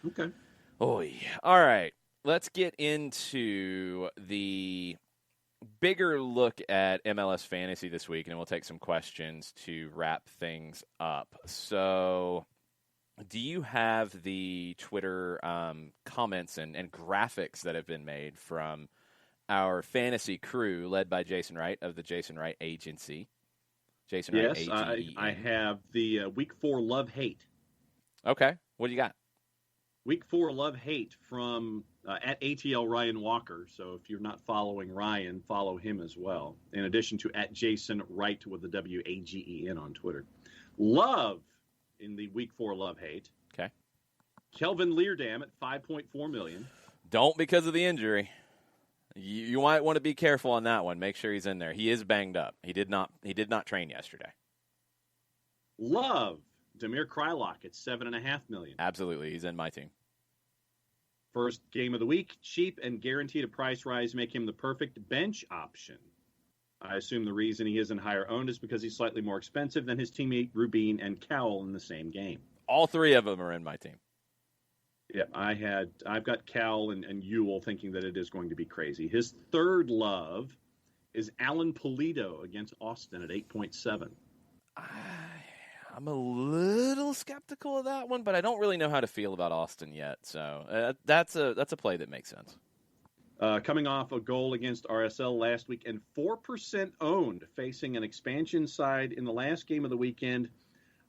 okay. Oh, yeah. All right. Let's get into the bigger look at MLS fantasy this week, and we'll take some questions to wrap things up. So, do you have the Twitter comments and graphics that have been made from our fantasy crew led by Jason Wright of the Jason Wright Agency? Jason Wright, Yes, AGEN. I have the Week 4 Love Hate. Okay. What do you got? Week 4 Love Hate from at ATL Ryan Walker. So if you're not following Ryan, follow him as well. In addition to at Jason Wright with the WAGEN on Twitter. Love in the Week 4 Love Hate. Okay. Kelvin Leardam at $5.4 million. Don't because of the injury. You might want to be careful on that one. Make sure he's in there. He is banged up. He did not train yesterday. Love Damir Kreilach at $7.5 million. Absolutely, he's in my team. First game of the week, cheap and guaranteed a price rise, make him the perfect bench option. I assume the reason he isn't higher owned is because he's slightly more expensive than his teammate Rubin and Cowell in the same game. All three of them are in my team. Yeah, I've got Cowell and Ewell thinking that it is going to be crazy. His third love is Alan Pulido against Austin at 8.7. I'm a little skeptical of that one, but I don't really know how to feel about Austin yet. So that's a play that makes sense. Coming off a goal against RSL last week and 4% owned, facing an expansion side in the last game of the weekend.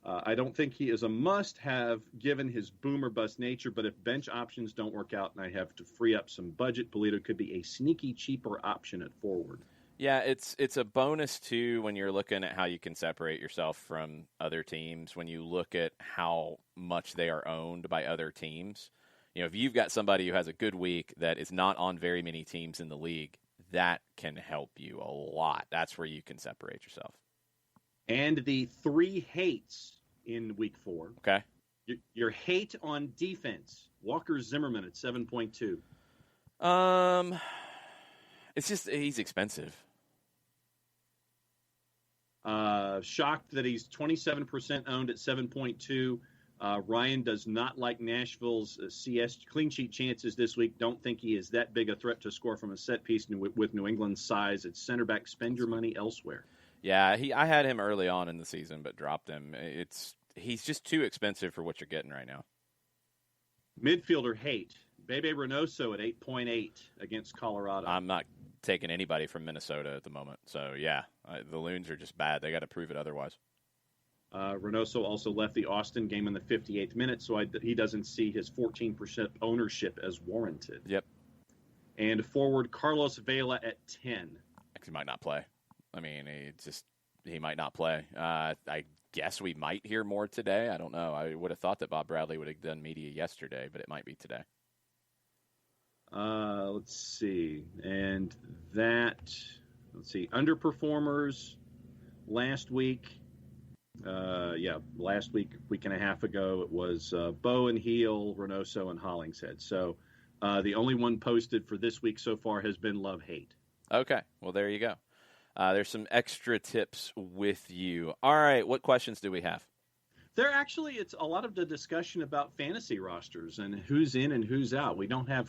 I don't think he is a must-have given his boom or bust nature, but if bench options don't work out and I have to free up some budget, Pulido could be a sneaky cheaper option at forward. Yeah, it's a bonus, too, when you're looking at how you can separate yourself from other teams, when you look at how much they are owned by other teams. You know, if you've got somebody who has a good week that is not on very many teams in the league, that can help you a lot. That's where you can separate yourself. And the three hates in week 4. Okay. Your hate on defense, Walker Zimmerman at 7.2. It's just he's expensive. Shocked that he's 27% owned at 7.2. Ryan does not like Nashville's CS clean sheet chances this week. Don't think he is that big a threat to score from a set piece with New England's size. It's center back. Spend your money elsewhere. Yeah, I had him early on in the season, but dropped him. He's just too expensive for what you're getting right now. Midfielder hate. Bebe Reynoso at 8.8 against Colorado. I'm not taking anybody from Minnesota at the moment. So, yeah, the Loons are just bad. They got to prove it otherwise. Reynoso also left the Austin game in the 58th minute, so he doesn't see his 14% ownership as warranted. Yep. And forward Carlos Vela at 10. He might not play. I mean, he might not play. I guess we might hear more today. I don't know. I would have thought that Bob Bradley would have done media yesterday, but it might be today. Let's see. And underperformers last week. Last week and a half ago, it was Bowen, Heel, Reynoso, and Hollingshead. So the only one posted for this week so far has been Love Hate. Okay. Well, there you go. There's some extra tips with you. All right. What questions do we have? It's a lot of the discussion about fantasy rosters and who's in and who's out. We don't have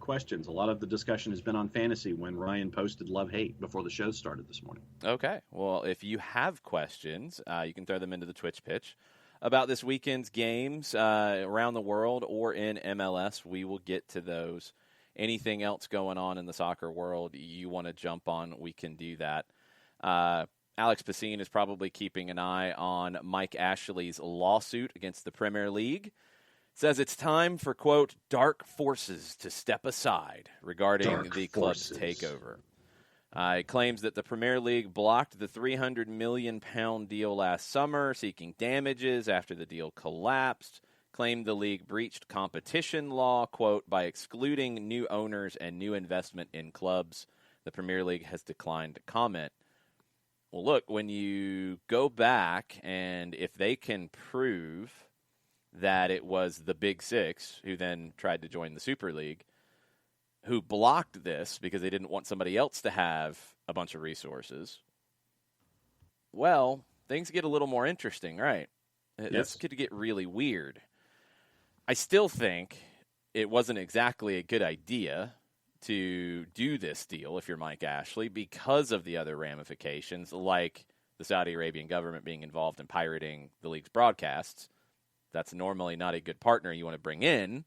questions. A lot of the discussion has been on fantasy when Ryan posted Love Hate before the show started this morning. Okay. Well, if you have questions, you can throw them into the Twitch pitch about this weekend's games around the world or in MLS. We will get to those. Anything else going on in the soccer world you want to jump on, we can do that. Alex Pacine is probably keeping an eye on Mike Ashley's lawsuit against the Premier League. Says it's time for, quote, dark forces to step aside regarding the club's takeover. It claims that the Premier League blocked the £300 million deal last summer, seeking damages after the deal collapsed. Claimed the league breached competition law, quote, by excluding new owners and new investment in clubs. The Premier League has declined to comment. Well, look, when you go back and if they can prove that it was the Big Six, who then tried to join the Super League, who blocked this because they didn't want somebody else to have a bunch of resources, well, things get a little more interesting, right? Yes. This could get really weird. I still think it wasn't exactly a good idea to do this deal if you're Mike Ashley because of the other ramifications, like the Saudi Arabian government being involved in pirating the league's broadcasts. That's normally not a good partner you want to bring in,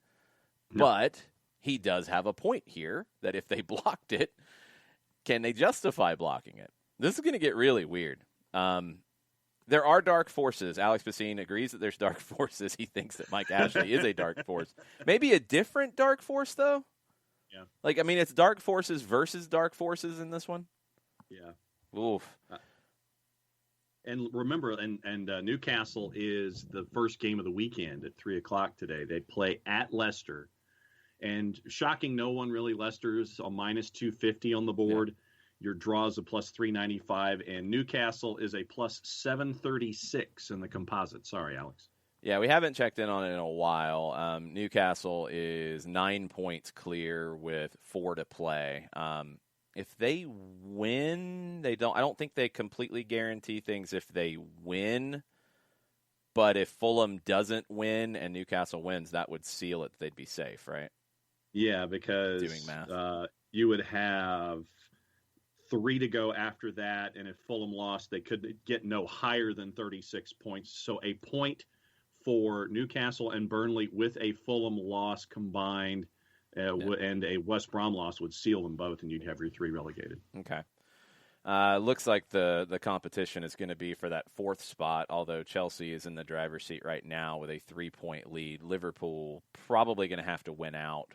but he does have a point here that if they blocked it, can they justify blocking it? This is going to get really weird. There are dark forces. Alex Pacine agrees that there's dark forces. He thinks that Mike Ashley is a dark force. Maybe a different dark force, though? Yeah. Like, I mean, it's dark forces versus dark forces in this one? Yeah. Oof. And remember, Newcastle is the first game of the weekend at 3:00 today. They play at Leicester. And shocking no one really, Leicester's a minus 250 on the board. Your draw is a plus 395, and Newcastle is a plus 736 in the composite. Sorry, Alex. Yeah, we haven't checked in on it in a while. Newcastle is 9 points clear with 4 to play. If they win, I don't think they completely guarantee things if they win. But if Fulham doesn't win and Newcastle wins, that would seal it. They'd be safe, right? Yeah, because Doing math. You would have 3 to go after that, and if Fulham lost, they could get no higher than 36 points. So a point for Newcastle and Burnley with a Fulham loss combined and a West Brom loss would seal them both, and you'd have your 3 relegated. Okay. Looks like the competition is going to be for that 4th spot, although Chelsea is in the driver's seat right now with a 3-point lead. Liverpool probably going to have to win out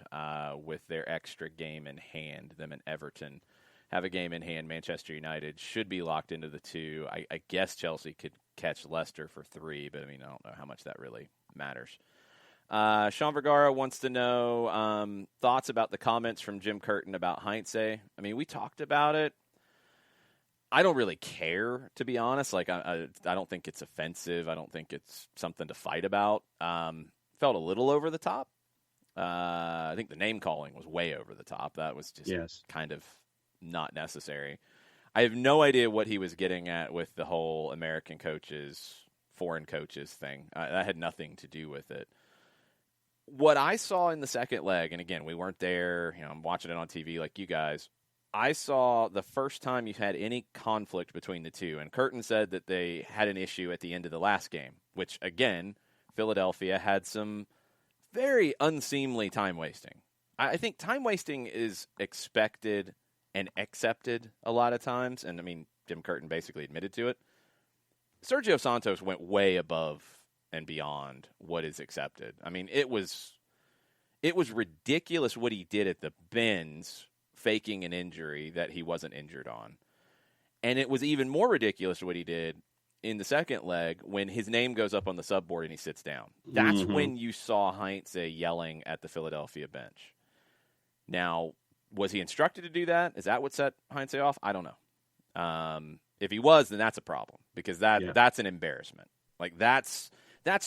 with their extra game in hand. Them and Everton have a game in hand. Manchester United should be locked into the 2. I guess Chelsea could catch Leicester for 3, but I mean, I don't know how much that really matters. Sean Vergara wants to know thoughts about the comments from Jim Curtin about Heinze. I mean, we talked about it. I don't really care, to be honest. Like, I don't think it's offensive. I don't think it's something to fight about. Felt a little over the top. I think the name calling was way over the top. That was just kind of not necessary. I have no idea what he was getting at with the whole American coaches, foreign coaches thing. That had nothing to do with it. What I saw in the second leg, and again, we weren't there. I'm watching it on TV like you guys. I saw the first time you've had any conflict between the two, and Curtin said that they had an issue at the end of the last game, which, again, Philadelphia had some very unseemly time wasting. I think time wasting is expected and accepted a lot of times, and I mean, Jim Curtin basically admitted to it. Sergio Santos went way above and beyond what is accepted. I mean, it was ridiculous what he did at the bins, faking an injury that he wasn't injured on. And it was even more ridiculous what he did in the second leg when his name goes up on the subboard and he sits down. That's when you saw Heinze yelling at the Philadelphia bench. Now, was he instructed to do that? Is that what set Heinze off? I don't know. If he was, then that's a problem because that's an embarrassment. Like, that's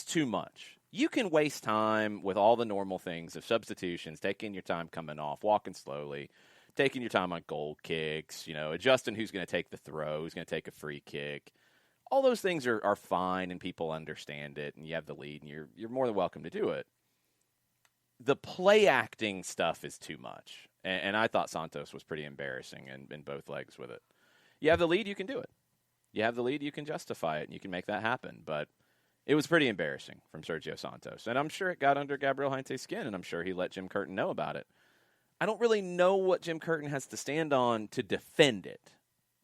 too much. You can waste time with all the normal things of substitutions, taking your time coming off, walking slowly, taking your time on goal kicks, adjusting who's going to take the throw, who's going to take a free kick. All those things are fine, and people understand it, and you have the lead, and you're more than welcome to do it. The play acting stuff is too much, and I thought Santos was pretty embarrassing in both legs with it. You have the lead, you can do it. You have the lead, you can justify it, and you can make that happen, but it was pretty embarrassing from Sergio Santos, and I'm sure it got under Gabriel Heinze's skin, and I'm sure he let Jim Curtin know about it. I don't really know what Jim Curtin has to stand on to defend it.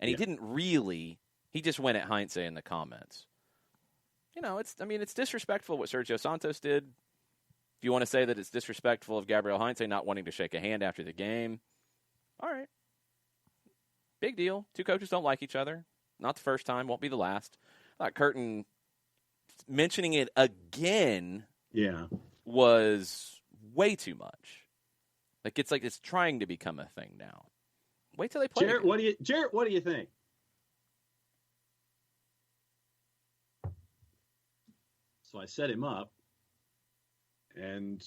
And he didn't really. He just went at Heinze in the comments. It's disrespectful what Sergio Santos did. If you want to say that it's disrespectful of Gabriel Heinze not wanting to shake a hand after the game, all right. Big deal. Two coaches don't like each other. Not the first time. Won't be the last. I thought Curtin mentioning it again was way too much. It's trying to become a thing now. Wait till they play. Jarrett, what do you think? So I set him up, and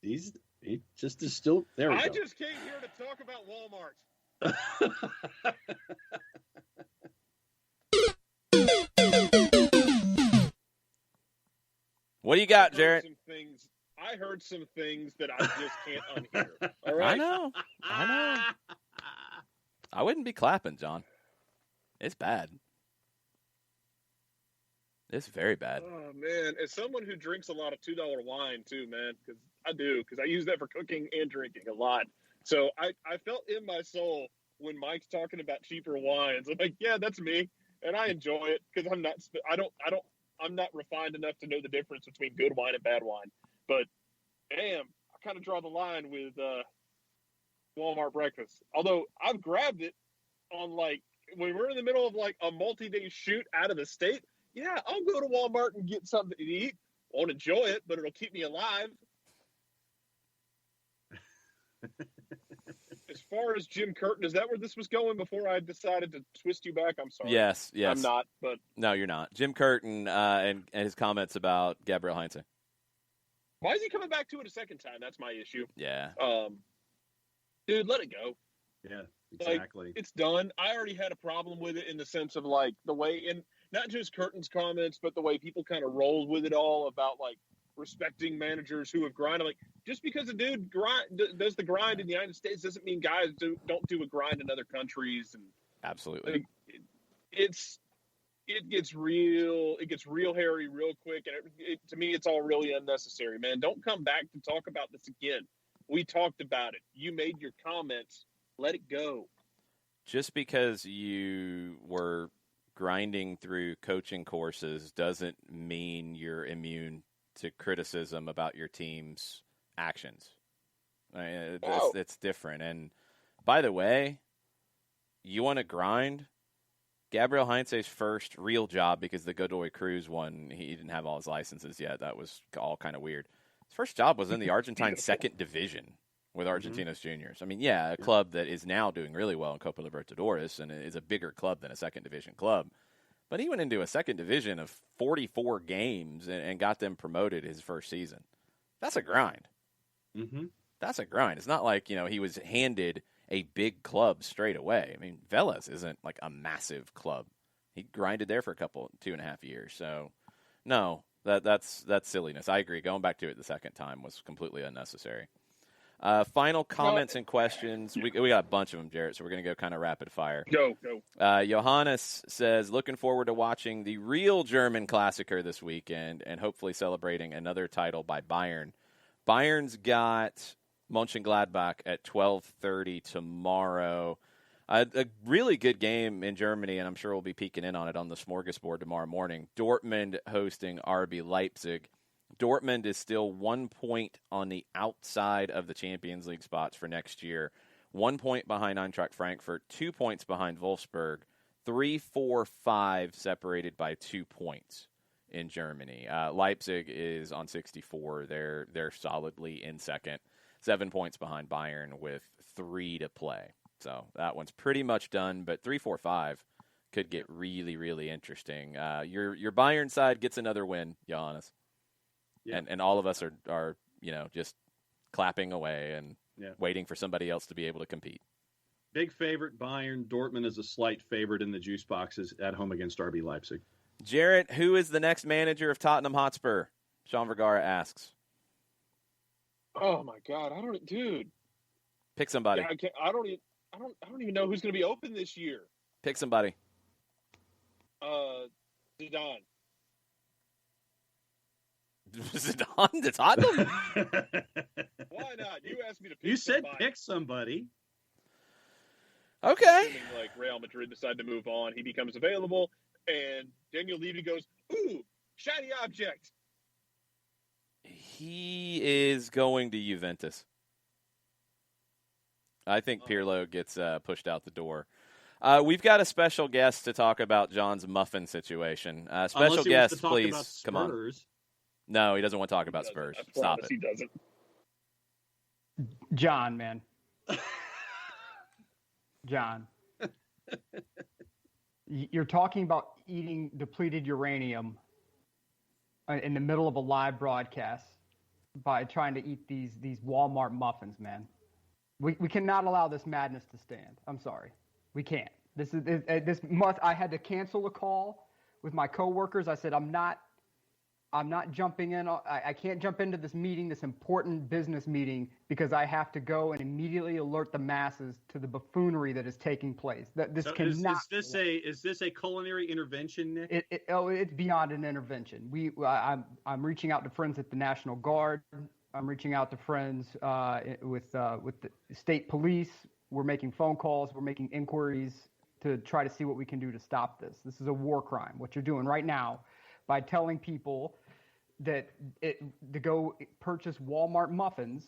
he just is still there. I just came here to talk about Walmart. What do you got, Jarrett? I heard some things that I just can't unhear. All right? I know. I wouldn't be clapping, John. It's bad. It's very bad. Oh, man. As someone who drinks a lot of $2 wine, too, man, because I use that for cooking and drinking a lot. So I felt in my soul when Mike's talking about cheaper wines. I'm like, yeah, that's me. And I enjoy it because I'm not refined enough to know the difference between good wine and bad wine. But, damn, I kind of draw the line with Walmart breakfast. Although I've grabbed it on, when we're in the middle of, a multi-day shoot out of the state, yeah, I'll go to Walmart and get something to eat. Won't enjoy it, but it'll keep me alive. far as Jim Curtin, is that where this was going before I decided to twist you back? I'm sorry. Yes. I'm not, but No, you're not. Jim Curtin and his comments about Gabriel Heinze. why is he coming back to it a second time? That's my issue. Yeah. Dude, let it go. Yeah, exactly. It's done. I already had a problem with it in the sense of like the way, and not just Curtin's comments, but the way people kind of rolled with it all about like respecting managers who have grinded. Like, just because a dude does the grind in the United States doesn't mean guys don't do a grind in other countries. And Absolutely. like, it gets real hairy real quick, and to me, it's all really unnecessary, man. Don't come back to talk about this again. We talked about it. You made your comments. Let it go. Just because you were grinding through coaching courses doesn't mean you're immune to criticism about your team's actions. I mean, it's different. And by the way, you want to grind? Gabriel Heinze's first real job, because the Godoy Cruz one, he didn't have all his licenses yet. That was all kind of weird. His first job was in the Argentine second division with Argentinos Juniors. I mean, yeah, a club that is now doing really well in Copa Libertadores and is a bigger club than a second division club. But he went into a second division of 44 games and got them promoted his first season. That's a grind. Mm-hmm. That's a grind. It's not like, he was handed a big club straight away. I mean, Vélez isn't like a massive club. He grinded there for 2.5 years. So, no, that's silliness. I agree. Going back to it the second time was completely unnecessary. Final comments and questions. We got a bunch of them, Jarrett, so we're going to go kind of rapid fire. Go. Johannes says, looking forward to watching the real German Klassiker this weekend and hopefully celebrating another title by Bayern. Bayern's got Mönchengladbach at 12:30 tomorrow. A really good game in Germany, and I'm sure we'll be peeking in on it on the smorgasbord tomorrow morning. Dortmund hosting RB Leipzig. Dortmund is still 1 point on the outside of the Champions League spots for next year. 1 point behind Eintracht Frankfurt, 2 points behind Wolfsburg, 3, 4, 5 separated by 2 points in Germany. Leipzig is on 64. They're solidly in second. 7 points behind Bayern with 3 to play. So that one's pretty much done, but 3, 4, 5 could get really, really interesting. Your Bayern side gets another win, Johannes. Yeah. And all of us are just clapping away and waiting for somebody else to be able to compete. Big favorite, Bayern. Dortmund is a slight favorite in the juice boxes at home against RB Leipzig. Jarrett, who is the next manager of Tottenham Hotspur? Sean Vergara asks. Oh my God, dude. Pick somebody. Yeah, I don't even know who's going to be open this year. Pick somebody. Zidane. Zidane to Tottenham? Why not? You asked me to pick You said somebody. pick somebody. Okay. Assuming, like, Real Madrid decide to move on, he becomes available, and Daniel Levy goes, ooh, shiny object. He is going to Juventus. I think Pirlo gets pushed out the door. We've got a special guest to talk about John's muffin situation. Special guest, please. Come on. No, he doesn't want to talk about Spurs. Stop it. He doesn't. John, man. John. You're talking about eating depleted uranium in the middle of a live broadcast by trying to eat these Walmart muffins, man. We cannot allow this madness to stand. I'm sorry. We can't. I had to cancel a call with my coworkers. I said, I'm not jumping in. I can't jump into this meeting, this important business meeting, because I have to go and immediately alert the masses to the buffoonery that is taking place. Is this a culinary intervention, Nick? It's beyond an intervention. I'm reaching out to friends at the National Guard. I'm reaching out to friends with the state police. We're making phone calls. We're making inquiries to try to see what we can do to stop this. This is a war crime. What you're doing right now by telling people that to go purchase Walmart muffins,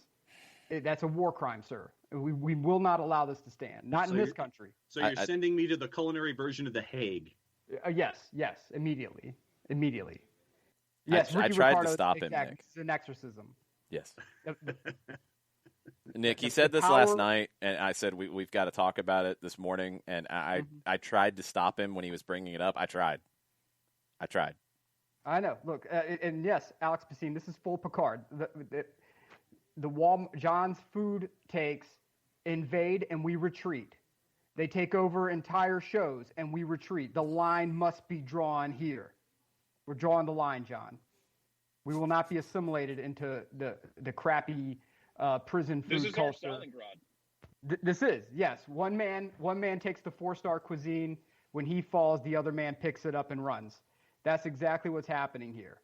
that's a war crime, sir. We will not allow this to stand. Not in this country. So you're sending me to the culinary version of The Hague. Yes, immediately. Yes, I tried to stop him, exactly. Nick. It's an exorcism. Yes. Nick, he said this last night, and I said we've got to talk about it this morning. And I tried to stop him when he was bringing it up. I tried. I know. Look, and yes, Alex Bassine, this is full Picard. John's food takes invade and we retreat. They take over entire shows and we retreat. The line must be drawn here. We're drawing the line, John. We will not be assimilated into the crappy prison food culture. This is our Stalingrad. This is, yes. One man takes the 4-star cuisine. When he falls, the other man picks it up and runs. That's exactly what's happening here.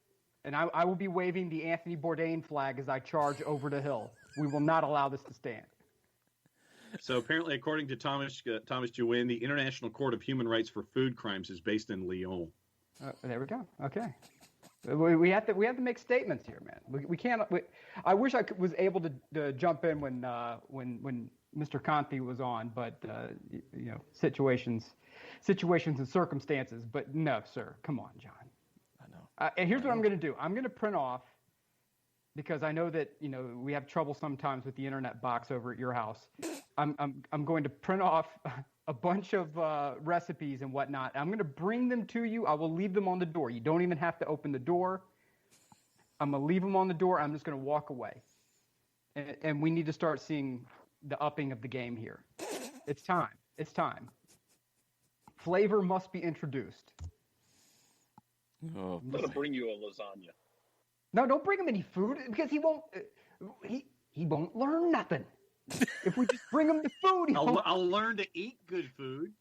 And I will be waving the Anthony Bourdain flag as I charge over the hill. We will not allow this to stand. So apparently, according to Thomas Jewin, the International Court of Human Rights for Food Crimes is based in Lyon. There we go. Okay. We have to make statements here, man. We can't. I wish I was able to jump in when Mr. Conti was on, but situations and circumstances. But no, sir. Come on, John. I know. And here's what I'm going to do. I'm going to print off, because I know that we have trouble sometimes with the internet box over at your house. I'm going to print off a bunch of recipes and whatnot. I'm going to bring them to you. I will leave them on the door. You don't even have to open the door. I'm going to leave them on the door. I'm just going to walk away. And we need to start seeing the upping of the game here. It's time. It's time. Flavor must be introduced. Oh, I'm going to bring you a lasagna. No, don't bring him any food, because he won't learn nothing. If we just bring him the food, I'll learn to eat good food.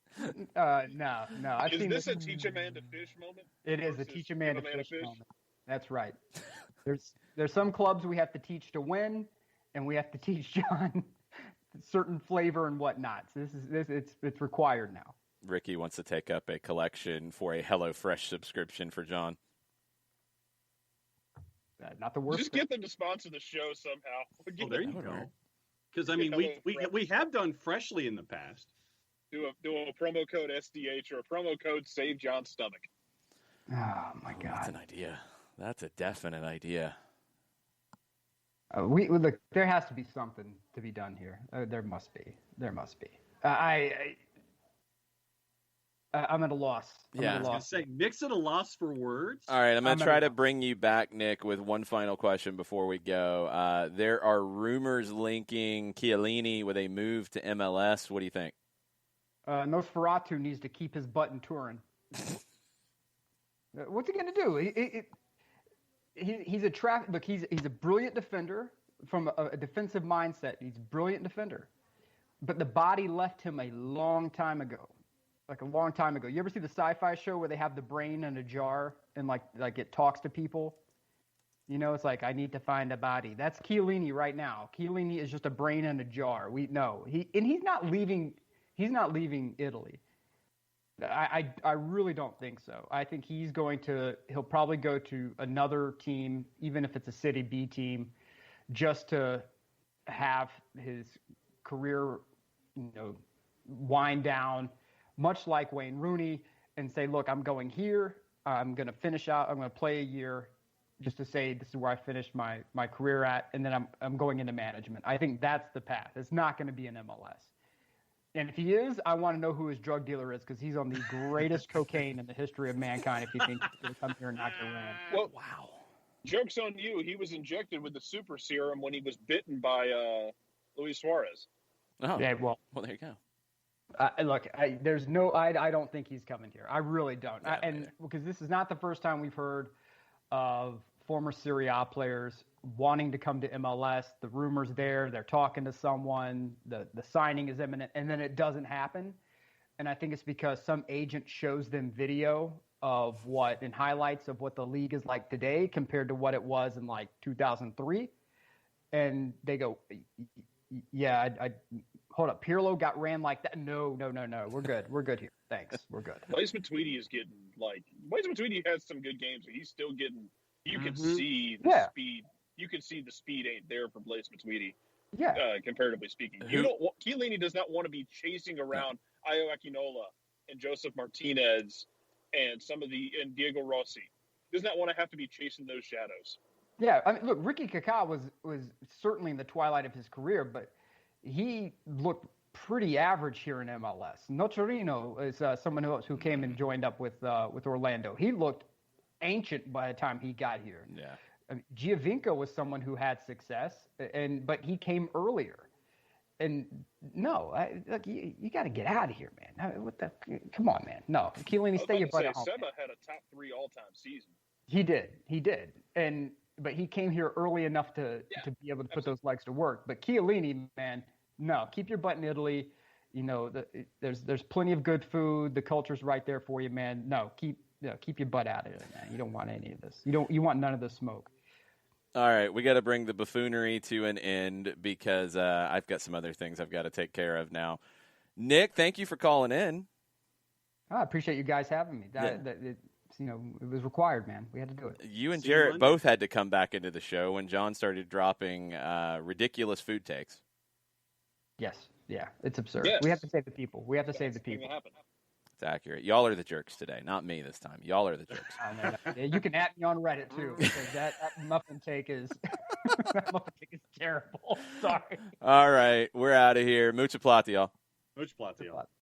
No. Is this a teach a man to fish moment? It is a teach a man to fish moment. That's right. There's some clubs we have to teach to win, and we have to teach John certain flavor and whatnot. So it's required now. Ricky wants to take up a collection for a HelloFresh subscription for John. Not the worst. Just get them to sponsor the show somehow. There you go. Because we have done Freshly in the past. Do a promo code SDH or a promo code Save John's Stomach. Oh my God, that's an idea. That's a definite idea. Look. There has to be something to be done here. There must be. I'm at a loss. I was going to say, Nick's at a loss for words. All right, I'm going to try to bring you back, Nick, with one final question before we go. There are rumors linking Chiellini with a move to MLS. What do you think? Nosferatu needs to keep his butt in Turin. What's he going to do? He's a brilliant defender from a defensive mindset. He's a brilliant defender. But the body left him a long time ago. Like a long time ago. You ever see the sci-fi show where they have the brain in a jar and like it talks to people? It's like, I need to find a body. That's Chiellini right now. Chiellini is just a brain in a jar. He's not leaving. He's not leaving Italy. I really don't think so. I think he'll probably go to another team, even if it's a City B team, just to have his career, wind down, much like Wayne Rooney, and say, look, I'm going here. I'm going to finish out. I'm going to play a year just to say this is where I finished my career at, and then I'm going into management. I think that's the path. It's not going to be an MLS. And if he is, I want to know who his drug dealer is, because he's on the greatest cocaine in the history of mankind if he thinks he's going to come here and knock your land. Well, wow. Joke's on you. He was injected with the super serum when he was bitten by Luis Suarez. Oh, yeah, well, there you go. Look, I don't think he's coming here. I really don't. Because this is not the first time we've heard of former Serie A players wanting to come to MLS. The rumors there, they're talking to someone, the signing is imminent, and then it doesn't happen. And I think it's because some agent shows them video of highlights of what the league is like today compared to what it was in like 2003. And they go, yeah, I hold up. Pirlo got ran like that. No. We're good. We're good here. Thanks. We're good. Blaise Matuidi has some good games, but he's still getting. You can see the speed. You can see the speed ain't there for Blaise Matuidi. Yeah. Comparatively speaking, Chiellini does not want to be chasing around Ayo Akinola and Joseph Martinez and Diego Rossi. Does not want to have to be chasing those shadows. Yeah, I mean, look, Ricky Kaká was certainly in the twilight of his career, but he looked pretty average here in MLS. Nocerino is someone else who came and joined up with Orlando. He looked ancient by the time he got here. Yeah. I mean, Giovinco was someone who had success, but he came earlier. And no, look, you got to get out of here, man. Come on, man. No, Chiellini, stay your butt at home. Seba had a top 3 all-time season. He did, but he came here early enough to be able to put those legs to work. But Chiellini, man, no, keep your butt in Italy. You know, there's plenty of good food. The culture's right there for you, man. No, keep your butt out of it, man. You don't want any of this. You want none of the smoke. All right, we got to bring the buffoonery to an end because I've got some other things I've got to take care of now. Nick, thank you for calling in. I appreciate you guys having me. It was required, man. We had to do it. You and Jarrett both had to come back into the show when John started dropping ridiculous food takes. Yes, yeah, it's absurd. Yes. We have to save the people. Save the people. It's accurate. Y'all are the jerks today, not me this time. Y'all are the jerks. Yeah, you can at me on Reddit too, because that muffin take is terrible. Sorry. All right, we're out of here. Mucha plata, y'all. Much plot, y'all.